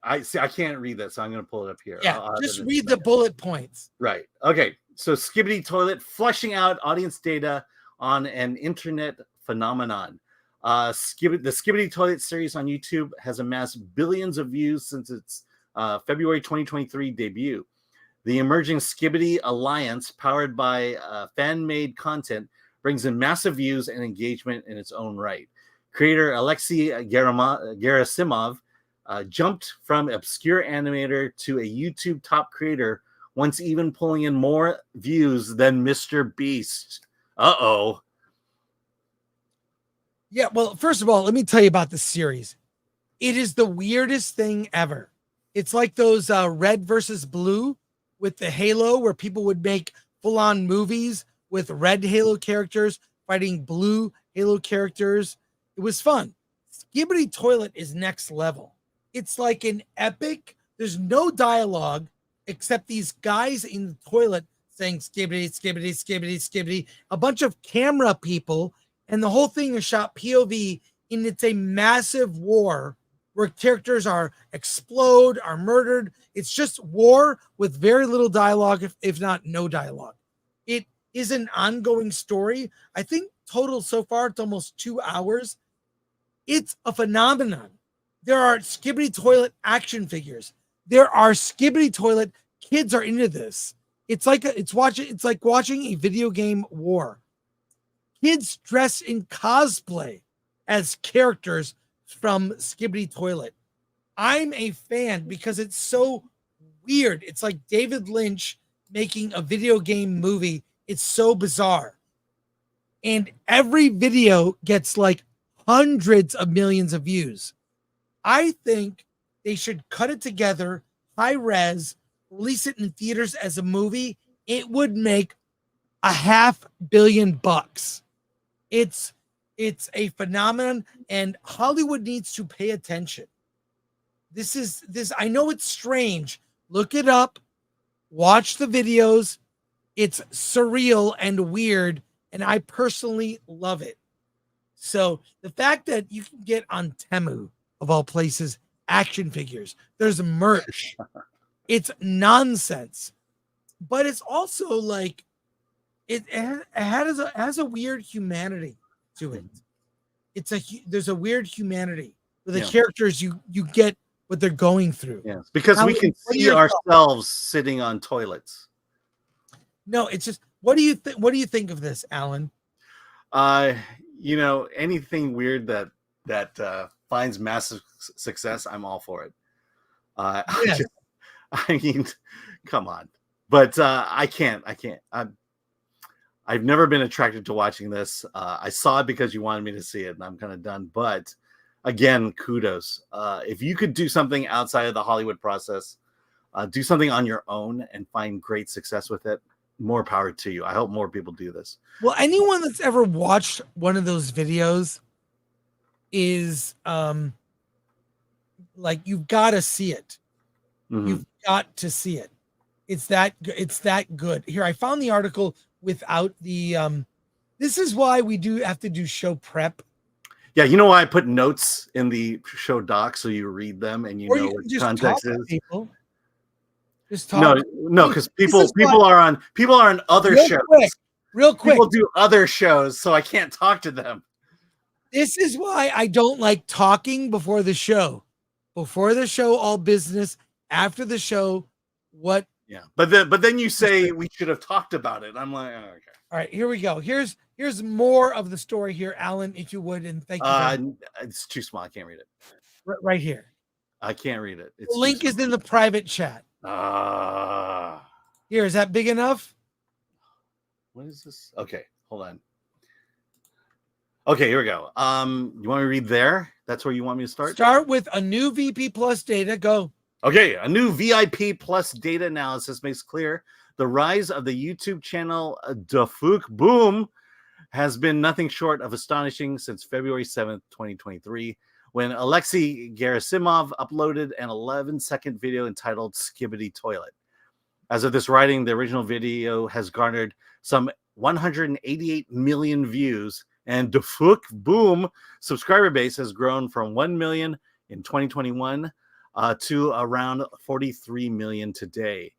Speaker 2: I see. I can't read that, so I'm going to pull it up here.
Speaker 1: Yeah, just read the bullet points.
Speaker 2: Right. Okay. So Skibidi Toilet flushing out audience data on an internet phenomenon. The Skibidi Toilet series on YouTube has amassed billions of views since its February 2023 debut. The emerging Skibidi Alliance, powered by fan-made content, brings in massive views and engagement in its own right. Creator Alexei Gerasimov jumped from obscure animator to a YouTube top creator, once even pulling in more views than Mr. Beast. Uh-oh.
Speaker 1: Yeah, well, first of all, let me tell you about the series. It is the weirdest thing ever. It's like those red versus blue with the Halo, where people would make full-on movies with red Halo characters fighting blue Halo characters. It was fun. Skibidi Toilet is next level. It's like an epic. There's no dialogue except these guys in the toilet saying skibidi, skibidi, skibidi, skibidi. A bunch of camera people, and the whole thing is shot POV, and it's a massive war where characters are explode, are murdered. It's just war with very little dialogue, if not no dialogue. It is an ongoing story. I think total so far, it's almost 2 hours. It's a phenomenon. There are Skibidi Toilet action figures. There are Skibidi Toilet. Kids are into this. It's like watching a video game war. Kids dress in cosplay as characters from Skibidi Toilet. I'm a fan because it's so weird. It's like David Lynch making a video game movie. It's so bizarre. And every video gets like hundreds of millions of views. I think they should cut it together, high res, release it in theaters as a movie. It would make $500 million. It's a phenomenon, and Hollywood needs to pay attention. This. I know it's strange. Look it up. Watch the videos. It's surreal and weird, and I personally love it. So the fact that you can get on Temu, of all places, action figures, there's merch. It's nonsense, but it's also like it has a weird humanity to it. There's a weird humanity with the characters. You get what they're going through.
Speaker 2: Yes, because we can see ourselves sitting on toilets.
Speaker 1: No, it's just what do you think? What do you think of this, Alan?
Speaker 2: Anything weird that finds massive success, I'm all for it. I mean, come on, but I can't. I've never been attracted to watching this. I saw it because you wanted me to see it, and I'm kind of done. But again, kudos. If you could do something outside of the Hollywood process, do something on your own and find great success with it, more power to you. I hope more people do this.
Speaker 1: Well, anyone that's ever watched one of those videos is like, you've got to see it.
Speaker 2: Mm-hmm.
Speaker 1: You've got to see it. It's that good. Here, I found the article without the this is why we do have to do show prep.
Speaker 2: Yeah, you know why I put notes in the show doc so you read them and you know what context is.
Speaker 1: People. Just talk.
Speaker 2: No, because people are on other shows.
Speaker 1: Real quick.
Speaker 2: People do other shows, so I can't talk to them.
Speaker 1: This is why I don't like talking before the show. Before the show, all business. After the show, what?
Speaker 2: Yeah, but then you say we should have talked about it. I'm like, oh, okay.
Speaker 1: All right, here we go. Here's more of the story here, Alan, if you would, and thank you.
Speaker 2: It's too small. I can't read it.
Speaker 1: Right here.
Speaker 2: I can't read it.
Speaker 1: The link is in the private chat. Here, is that big enough?
Speaker 2: What is this? Okay, hold on. Okay, here we go. You want me to read there? That's where you want me to start?
Speaker 1: Start with a new VP Plus data. Go.
Speaker 2: Okay, a new VIP Plus data analysis makes clear the rise of the YouTube channel Deepfakes Boom has been nothing short of astonishing since February 7th, 2023, when Alexei Gerasimov uploaded an 11-second video entitled Skibidi Toilet. As of this writing, the original video has garnered some 188 million views, and Deepfakes Boom subscriber base has grown from 1 million in 2021 to around 43 million today.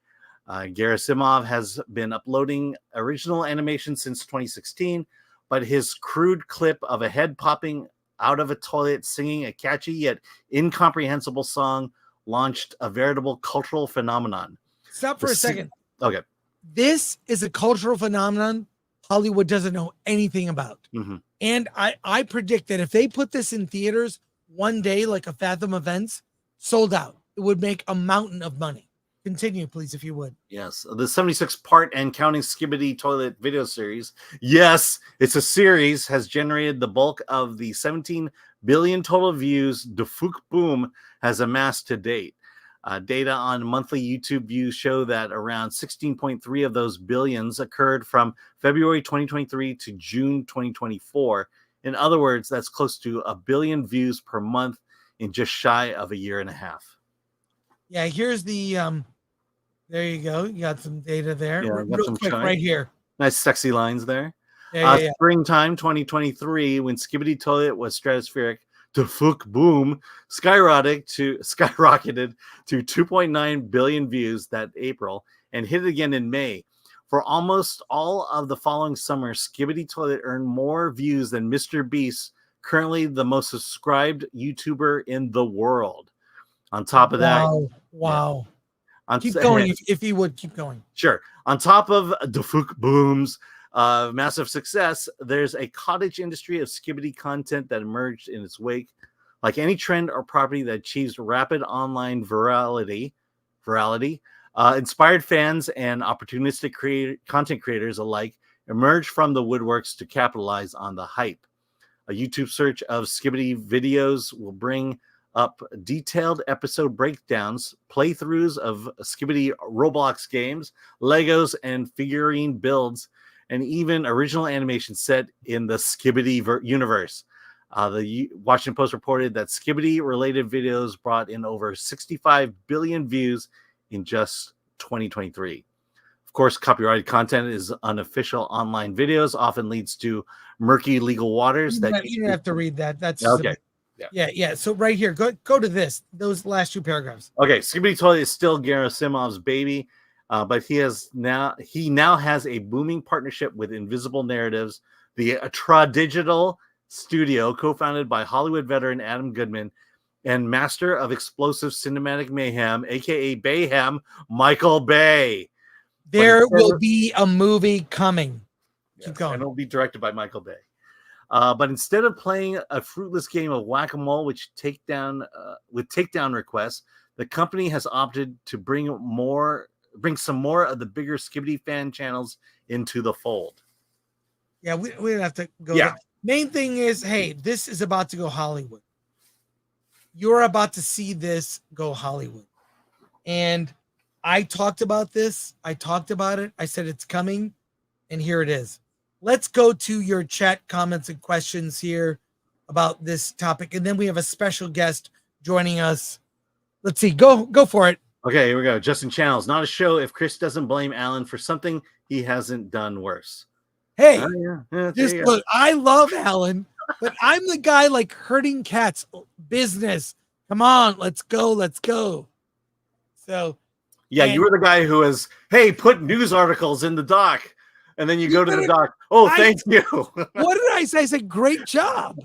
Speaker 2: Gerasimov has been uploading original animation since 2016, but his crude clip of a head popping out of a toilet singing a catchy yet incomprehensible song launched a veritable cultural phenomenon.
Speaker 1: Stop for a second.
Speaker 2: Okay.
Speaker 1: This is a cultural phenomenon Hollywood doesn't know anything about.
Speaker 2: Mm-hmm.
Speaker 1: And I predict that if they put this in theaters one day, like a Fathom Events, sold out, it would make a mountain of money. Continue, please, if you would.
Speaker 2: Yes, the 76-part and counting Skibidi Toilet video series. Yes, it's a series, has generated the bulk of the 17 billion total views Deepfakes Boom has amassed to date. Data on monthly YouTube views show that around 16.3 of those billions occurred from February 2023 to June 2024. In other words, that's close to 1 billion views per month in just shy of a year and a half.
Speaker 1: Yeah, here's the there you go. You got some data there.
Speaker 2: Yeah,
Speaker 1: Real quick, right here.
Speaker 2: Nice sexy lines there.
Speaker 1: Yeah.
Speaker 2: Springtime 2023, when Skibidi Toilet was stratospheric, Deepfakes Boom skyrocketed to 2.9 billion views that April and hit it again in May. For almost all of the following summer, Skibidi Toilet earned more views than Mr. Beast, currently the most subscribed YouTuber in the world. On top of that,
Speaker 1: wow.
Speaker 2: Yeah.
Speaker 1: Keep going if you would keep going.
Speaker 2: Sure. On top of Deepfakes Boom's massive success, there's a cottage industry of Skibidi content that emerged in its wake. Like any trend or property that achieves rapid online virality, inspired fans and opportunistic content creators alike emerge from the woodworks to capitalize on the hype. A YouTube search of Skibidi videos will bring up detailed episode breakdowns, playthroughs of Skibidi Roblox games, Legos, and figurine builds, and even original animation set in the Skibidi universe. The Washington Post reported that Skibidi-related videos brought in over 65 billion views in just 2023. Of course, copyrighted content is unofficial online videos, often leads to murky legal waters.
Speaker 1: You don't have to read that. That's
Speaker 2: okay.
Speaker 1: Yeah. So right here, go to this. Those last two paragraphs.
Speaker 2: Okay, Skibidi Toilet is still Gerasimov's baby, but he now has a booming partnership with Invisible Narratives, the Tradigital studio co-founded by Hollywood veteran Adam Goodman and master of explosive cinematic mayhem, aka Bayhem, Michael Bay.
Speaker 1: There will be a movie coming.
Speaker 2: Yes,
Speaker 1: Keep going.
Speaker 2: And it'll be directed by Michael Bay. But instead of playing a fruitless game of whack-a-mole, with takedown requests, the company has opted to bring some more of the bigger Skibidi fan channels into the fold.
Speaker 1: Yeah, we don't have to go.
Speaker 2: Yeah.
Speaker 1: There. Main thing is, hey, this is about to go Hollywood. You're about to see this go Hollywood. And I talked about this. I talked about it. I said it's coming. And here it is. Let's go to your chat comments and questions here about this topic. And then we have a special guest joining us. Let's see. Go for it.
Speaker 2: Okay, here we go. Justin Channels. Not a show if Chris doesn't blame Alan for something he hasn't done worse.
Speaker 1: Hey,
Speaker 2: just
Speaker 1: look, I love Alan, but I'm the guy like herding cats business. Come on, let's go. So
Speaker 2: yeah, you were the guy who was, hey, put news articles in the doc. And then you go to the doc. Oh, thank you.
Speaker 1: What did I say? I said, great job.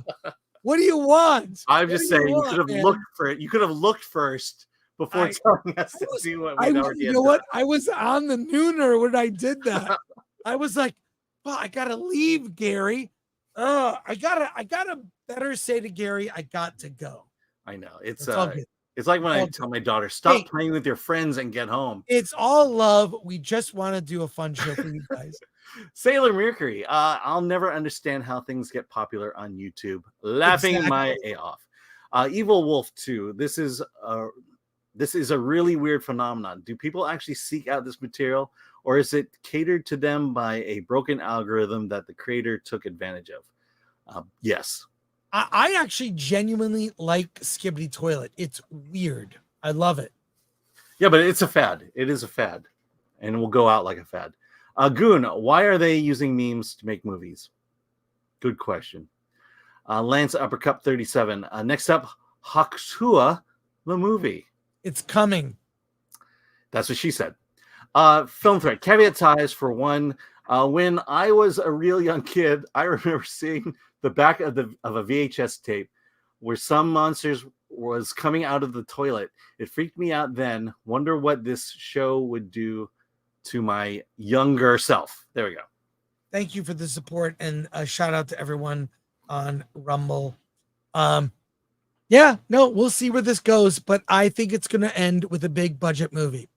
Speaker 1: What do you want?
Speaker 2: I'm just saying you could have looked for it. You could have looked first before telling us to see what we already
Speaker 1: You know what? I was on the nooner when I did that. I was like, well, I gotta leave, Gary. I gotta better say to Gary, I got to go.
Speaker 2: I know. It's
Speaker 1: good.
Speaker 2: like when I tell my daughter, stop playing with your friends and get home.
Speaker 1: It's all love. We just want to do a fun show for you guys.
Speaker 2: Sailor Mercury. I'll never understand how things get popular on YouTube. Laughing my A off. Evil Wolf 2. This is a really weird phenomenon. Do people actually seek out this material, or is it catered to them by a broken algorithm that the creator took advantage of? Yes.
Speaker 1: I actually genuinely like Skibidi Toilet. It's weird. I love it.
Speaker 2: Yeah, but it's a fad. It is a fad, and it will go out like a fad. Goon, why are they using memes to make movies? Good question. Lance Uppercut 37. Next up, Hakusua, the movie.
Speaker 1: It's coming.
Speaker 2: That's what she said. Film thread. Caveat ties for one. When I was a real young kid, I remember seeing the back of a VHS tape where some monsters was coming out of the toilet. It freaked me out then. Wonder what this show would do to my younger self. There we go.
Speaker 1: Thank you for the support, and a shout out to everyone on Rumble. We'll see where this goes, but I think it's going to end with a big budget movie.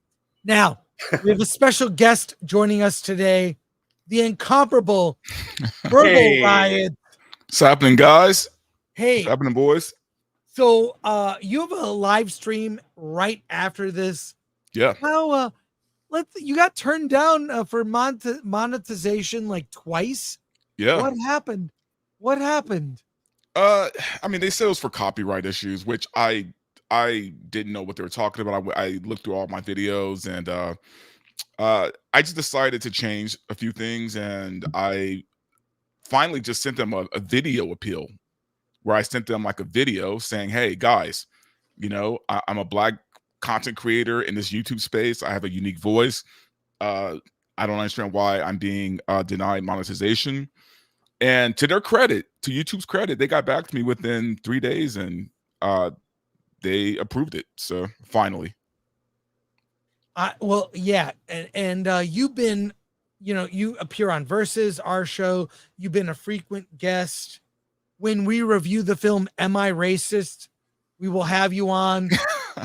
Speaker 1: Now, we have a special guest joining us today, the incomparable Verbal Riot.
Speaker 15: What's happening, guys?
Speaker 1: Hey.
Speaker 15: What's happening, boys?
Speaker 1: So you have a live stream right after this.
Speaker 15: Yeah.
Speaker 1: How you got turned down for monetization like twice.
Speaker 15: Yeah.
Speaker 1: What happened?
Speaker 15: I mean, they said it was for copyright issues, which I didn't know what they were talking about. I looked through all my videos, and I just decided to change a few things, and I finally just sent them a video appeal where I sent them like a video saying, hey guys, I'm a Black content creator in this YouTube space. I have a unique voice. I don't understand why I'm being denied monetization. And to their credit, to YouTube's credit, they got back to me within 3 days, and they approved it. So finally.
Speaker 1: Well, yeah. And you've been, you appear on Versus, our show. You've been a frequent guest. When we review the film, Am I Racist? We will have you on.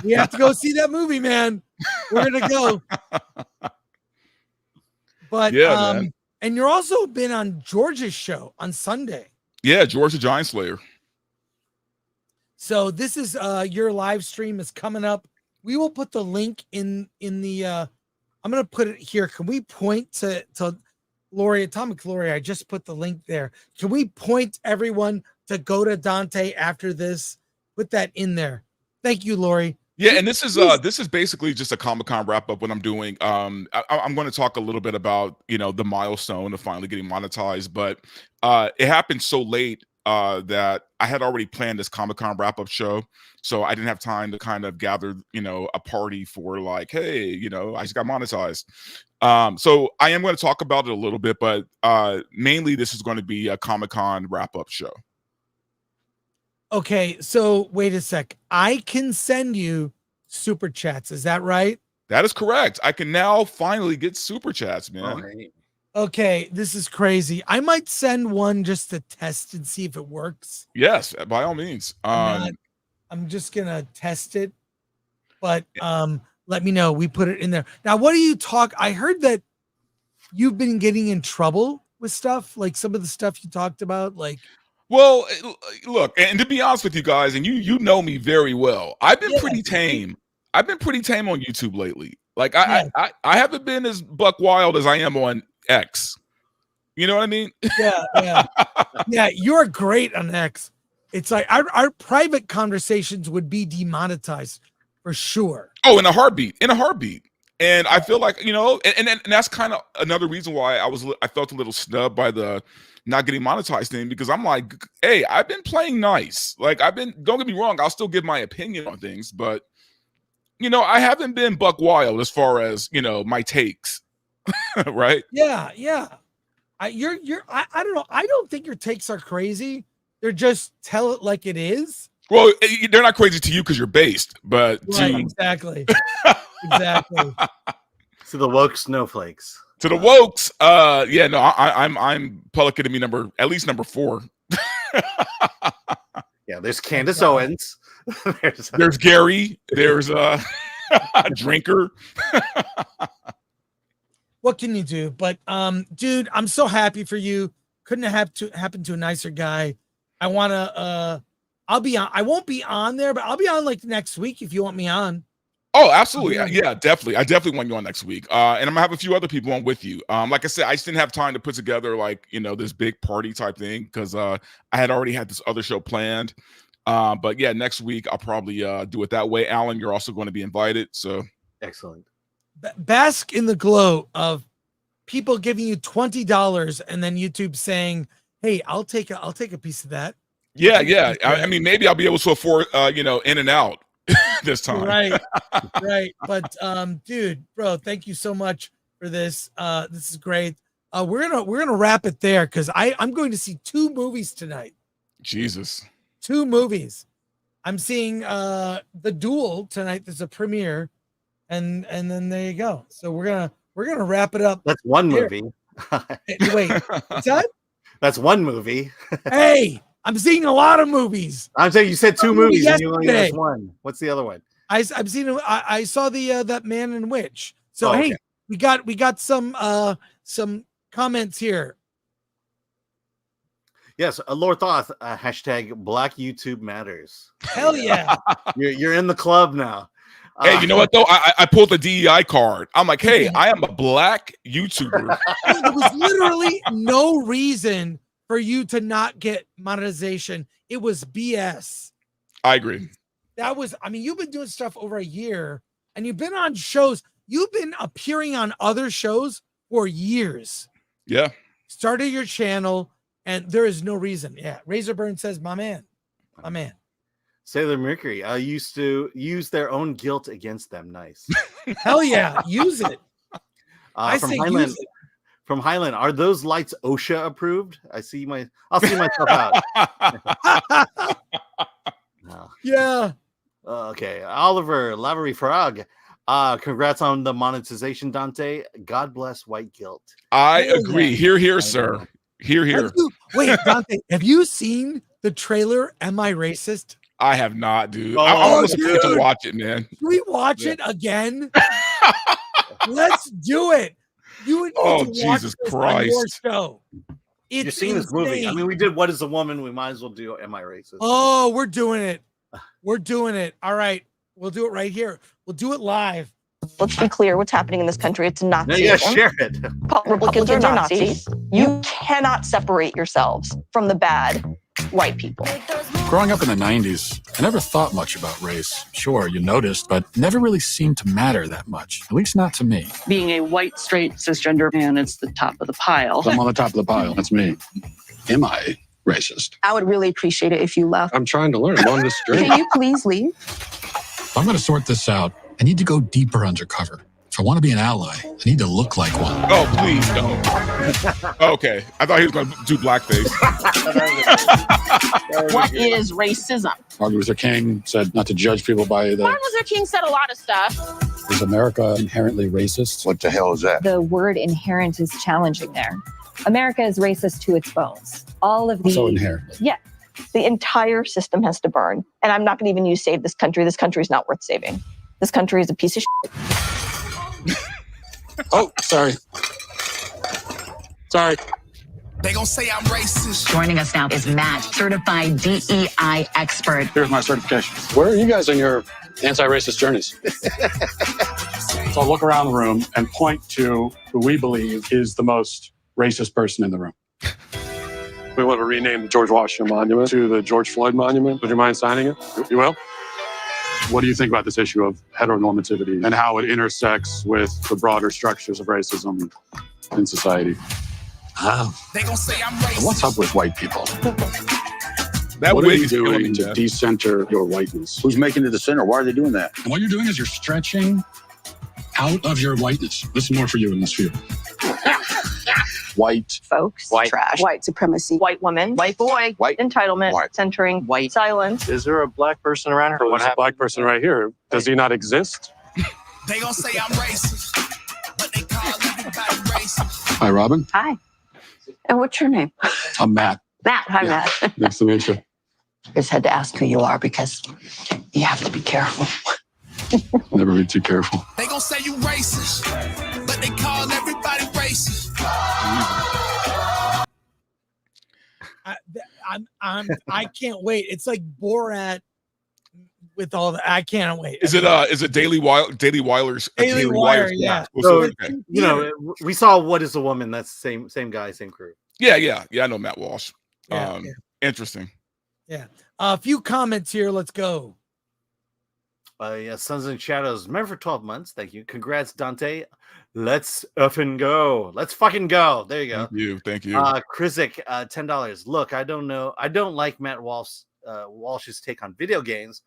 Speaker 1: We have to go see that movie, man. We're going to go. But,
Speaker 15: yeah, man.
Speaker 1: And you're also been on George's show on Sunday.
Speaker 15: Yeah, George the Giant Slayer.
Speaker 1: So this is your live stream is coming up. We will put the link in the I'm gonna put it here. Can we point to Lori, Atomic Lori? I just put the link there. Can we point everyone to go to Dante after this? Put that in there. Thank you, Lori.
Speaker 15: Yeah, and this is basically just a Comic-Con wrap up. What I'm doing, I'm going to talk a little bit about the milestone of finally getting monetized, but it happened so late that I had already planned this Comic-Con wrap up show, so I didn't have time to kind of gather a party for like, hey, I just got monetized. So I am going to talk about it a little bit, but mainly this is going to be a Comic-Con wrap up show.
Speaker 1: Okay, so wait a sec. I can send you super chats. Is that right?
Speaker 15: That is correct. I can now finally get super chats, man.
Speaker 2: Right.
Speaker 1: Okay, this is crazy. I might send one just to test and see if it works.
Speaker 15: Yes, by all means.
Speaker 1: I'm just gonna test it, but let me know. We put it in there. Now, what do you talk? I heard that you've been getting in trouble with stuff, like some of the stuff you talked about, like.
Speaker 15: Well, look, and to be honest with you guys, and you know me very well, I've been pretty tame. I've been pretty tame on YouTube lately. Like I haven't been as buck wild as I am on X. You know what I mean?
Speaker 1: Yeah. You're great on X. It's like our private conversations would be demonetized for sure.
Speaker 15: Oh, in a heartbeat. And I feel like, and that's kind of another reason why I felt a little snubbed by the not getting monetized thing, because I'm like, hey, I've been playing nice. Like don't get me wrong, I'll still give my opinion on things, but I haven't been buck wild as far as, my takes. Right?
Speaker 1: Yeah. I don't know. I don't think your takes are crazy. They're just tell it like it is.
Speaker 15: Well, they're not crazy to you because you're based, but
Speaker 1: right, exactly. Exactly.
Speaker 2: To the woke snowflakes.
Speaker 15: To the wokes, I'm Public Enemy at least number 4.
Speaker 2: Yeah, there's Candace Owens.
Speaker 15: There's Gary. There's a Drinker.
Speaker 1: What can you do? But dude, I'm so happy for you. Couldn't have happened to a nicer guy. I wanna I'll be on. I won't be on there, but I'll be on like next week if you want me on.
Speaker 15: Oh, absolutely. Yeah, definitely. I definitely want you on next week. And I'm gonna have a few other people on with you. Like I said, I just didn't have time to put together like, this big party type thing because I had already had this other show planned. But yeah, next week I'll probably do it that way. Alan, you're also going to be invited. So
Speaker 2: excellent.
Speaker 1: Bask in the glow of people giving you $20 and then YouTube saying, "Hey, I'll take a piece of that."
Speaker 15: Yeah. I mean, maybe I'll be able to afford In and Out this time.
Speaker 1: Right. But dude, bro, thank you so much for this. This is great. We're gonna wrap it there because I'm going to see 2 movies tonight.
Speaker 15: Jesus.
Speaker 1: 2 movies. I'm seeing The Duel tonight. There's a premiere, and then there you go. So we're gonna wrap it up.
Speaker 2: That's one movie.
Speaker 1: Wait, what's that?
Speaker 2: That's one movie.
Speaker 1: Hey, I'm seeing a lot of movies.
Speaker 2: I'm saying you said 2 movies and you only
Speaker 1: yesterday.
Speaker 2: watched one. What's the other one?
Speaker 1: I've seen. I saw the that Man and Witch. So
Speaker 2: okay.
Speaker 1: Hey, we got some comments here.
Speaker 2: Yes, Lord Thoth, hashtag Black YouTube Matters.
Speaker 1: Hell yeah.
Speaker 2: You're in the club now.
Speaker 15: Hey, you know what though? I pulled the DEI card. I'm like, hey, I am a Black YouTuber.
Speaker 1: There was literally no reason for you to not get monetization. It was BS.
Speaker 15: I agree.
Speaker 1: You've been doing stuff over a year and you've been on shows. You've been appearing on other shows for years.
Speaker 15: Yeah.
Speaker 1: Started your channel and there is no reason. Yeah. Razorburn says, my man.
Speaker 2: Sailor Mercury, I used to use their own guilt against them. Nice.
Speaker 1: Hell yeah. Use it.
Speaker 2: From Highland, are those lights OSHA approved? I'll see myself out. No.
Speaker 1: Yeah.
Speaker 2: Okay. Oliver Lavery Frog. Congrats on the monetization, Dante. God bless white guilt.
Speaker 15: I agree. Here, sir. Here.
Speaker 1: Wait, Dante, have you seen the trailer? Am I Racist?
Speaker 15: I have not, dude. I want to watch it, man.
Speaker 1: Can we watch it again? Let's do it. You would need to watch
Speaker 15: Jesus
Speaker 1: this
Speaker 15: Christ.
Speaker 1: on your show.
Speaker 2: You're seeing this movie. I mean, we did What is a Woman? We might as well do Am I Racist?
Speaker 1: Oh, we're doing it. We're doing it. All right. We'll do it right here. We'll do it live.
Speaker 3: Let's be clear what's happening in this country. It's Nazism.
Speaker 2: Now you gotta share it.
Speaker 3: Republicans are Nazis. You cannot separate yourselves from the bad white people.
Speaker 4: Growing up in the 90s, I never thought much about race. Sure, you noticed, but never really seemed to matter that much. At least not to me.
Speaker 5: Being a white, straight, cisgender man, it's the top of the pile.
Speaker 4: I'm on the top of the pile. That's me. Am I racist?
Speaker 3: I would really appreciate it if you left.
Speaker 4: I'm trying to learn. I'm on this journey.
Speaker 3: Can you please leave?
Speaker 4: If I'm going to sort this out, I need to go deeper undercover. If I want to be an ally, I need to look like one.
Speaker 15: Oh, please don't. Okay. I thought he was going to do blackface.
Speaker 16: What is racism?
Speaker 4: Martin Luther King said not to judge people by the...
Speaker 16: Martin Luther King said a lot of stuff.
Speaker 4: Is America inherently racist?
Speaker 10: What the hell is that?
Speaker 8: The word inherent is challenging there. America is racist to its bones. All of the...
Speaker 4: So inherently.
Speaker 8: Yeah.
Speaker 3: The entire system has to burn. And I'm not going to even use save this country. This country is not worth saving. This country is a piece of shit.
Speaker 4: Oh, sorry. Sorry.
Speaker 7: They gonna say I'm racist.
Speaker 9: Joining us now is Matt, certified DEI expert.
Speaker 4: Here's my certification. Where are you guys on your anti-racist journeys? So I'll look around the room and point to who we believe is the most racist person in the room.
Speaker 6: We want to rename the George Washington Monument to the George Floyd Monument. Would you mind signing it? You will? What do you think about this issue of heteronormativity and how it intersects with the broader structures of racism in society?
Speaker 7: They gonna say I'm racist.
Speaker 4: What's up with white people?
Speaker 15: That
Speaker 4: what are
Speaker 15: wig
Speaker 4: you
Speaker 15: is killing
Speaker 4: doing
Speaker 15: me,
Speaker 4: to
Speaker 15: Jeff.
Speaker 4: decenter your whiteness?
Speaker 10: Who's making it the center? Why are they doing that?
Speaker 4: And what you're doing is you're stretching out of your whiteness. This is more for you in this view. White.
Speaker 3: Folks, trash, white supremacy, white woman, white boy,
Speaker 10: White.
Speaker 3: entitlement,
Speaker 10: White.
Speaker 3: centering, white silence.
Speaker 10: Is there a black person around here?
Speaker 6: There's a black person right here. Does he not exist?
Speaker 7: They gonna say I'm racist, but they call everybody racist.
Speaker 4: Hi, Robin.
Speaker 3: Hi. And what's your name?
Speaker 4: I'm Matt.
Speaker 3: Matt. Hi, Matt.
Speaker 4: Nice to meet you.
Speaker 9: I just had to ask who you are because you have to be careful.
Speaker 4: Never be too careful.
Speaker 7: They gonna say you racist, but they call everybody racist.
Speaker 1: I can't wait. It's like Borat with all the. I can't wait.
Speaker 15: Is it Daily Wire's?
Speaker 1: Daily Wire, yeah.
Speaker 2: So,
Speaker 15: Okay.
Speaker 2: you know, we saw What is a Woman? That's the same guy, same crew.
Speaker 15: Yeah. I know Matt Walsh.
Speaker 1: Yeah.
Speaker 15: Interesting.
Speaker 1: Yeah. A few comments here. Let's go.
Speaker 2: Yeah, Sons and Shadows. Remember for 12 months. Thank you. Congrats, Dante. Let's effing go. Let's fucking go. There you go.
Speaker 15: Thank you.
Speaker 2: Krizik, $10. Look, I don't know. I don't like Matt Walsh's take on video games,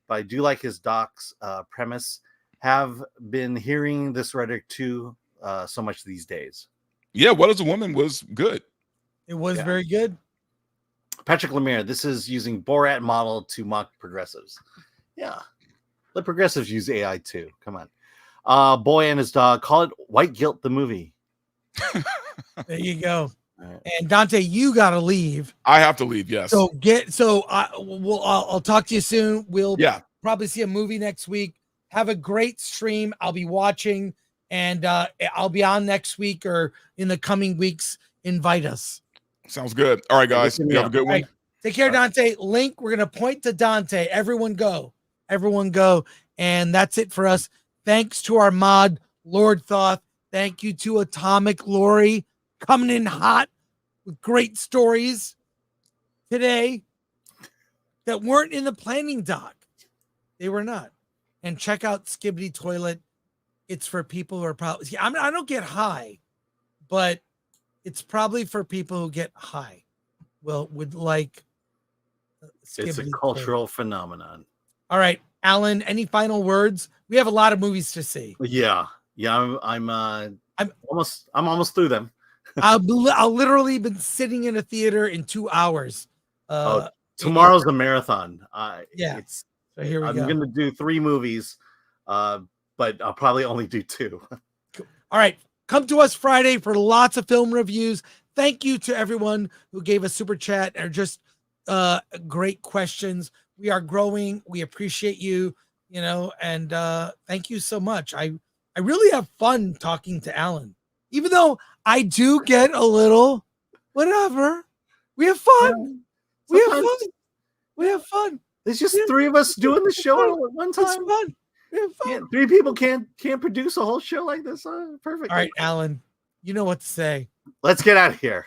Speaker 2: but I do like his doc's premise. Have been hearing this rhetoric too so much these days.
Speaker 15: Yeah, What is a Woman was good.
Speaker 1: It was very good.
Speaker 2: Patrick Lemire, this is using Borat model to mock progressives. Yeah. Let progressives use AI too. Come on. Boy and his dog. Call it White Guilt the movie.
Speaker 1: There you go.
Speaker 2: Right.
Speaker 1: And Dante, you got to leave.
Speaker 15: I have to leave. Yes.
Speaker 1: So I'll talk to you soon. We'll probably see a movie next week. Have a great stream. I'll be watching, and I'll be on next week or in the coming weeks. Invite us.
Speaker 15: Sounds good. All right, guys. You have a good one.
Speaker 1: Right. Take care, Dante. Link. We're gonna point to Dante. Everyone go. And that's it for us. Thanks to our mod, Lord Thoth. Thank you to Atomic Lori coming in hot with great stories today that weren't in the planning doc. They were not. And check out Skibidi Toilet. It's for people who are probably, I don't get high, but it's probably for people who get high. Well, would like
Speaker 2: It's a cultural phenomenon.
Speaker 1: All right, Alan, any final words? We have a lot of movies to see.
Speaker 2: Yeah. I'm almost through them.
Speaker 1: I'll literally been sitting in a theater in 2 hours.
Speaker 2: Tomorrow's a marathon.
Speaker 1: So here we
Speaker 2: I'm
Speaker 1: go.
Speaker 2: going to do 3 movies, but I'll probably only do 2.
Speaker 1: All right, come to us Friday for lots of film reviews. Thank you to everyone who gave us super chat or just great questions. We are growing. We appreciate you, and thank you so much. I really have fun talking to Alan, even though I do get a little Whatever. We have fun. We have fun. We have fun.
Speaker 2: There's just three of us doing the show all at one time.
Speaker 1: It's fun. We have fun.
Speaker 2: Yeah, three people can't produce a whole show like this. Perfect.
Speaker 1: All right, Alan, you know what to say.
Speaker 2: Let's get out of here.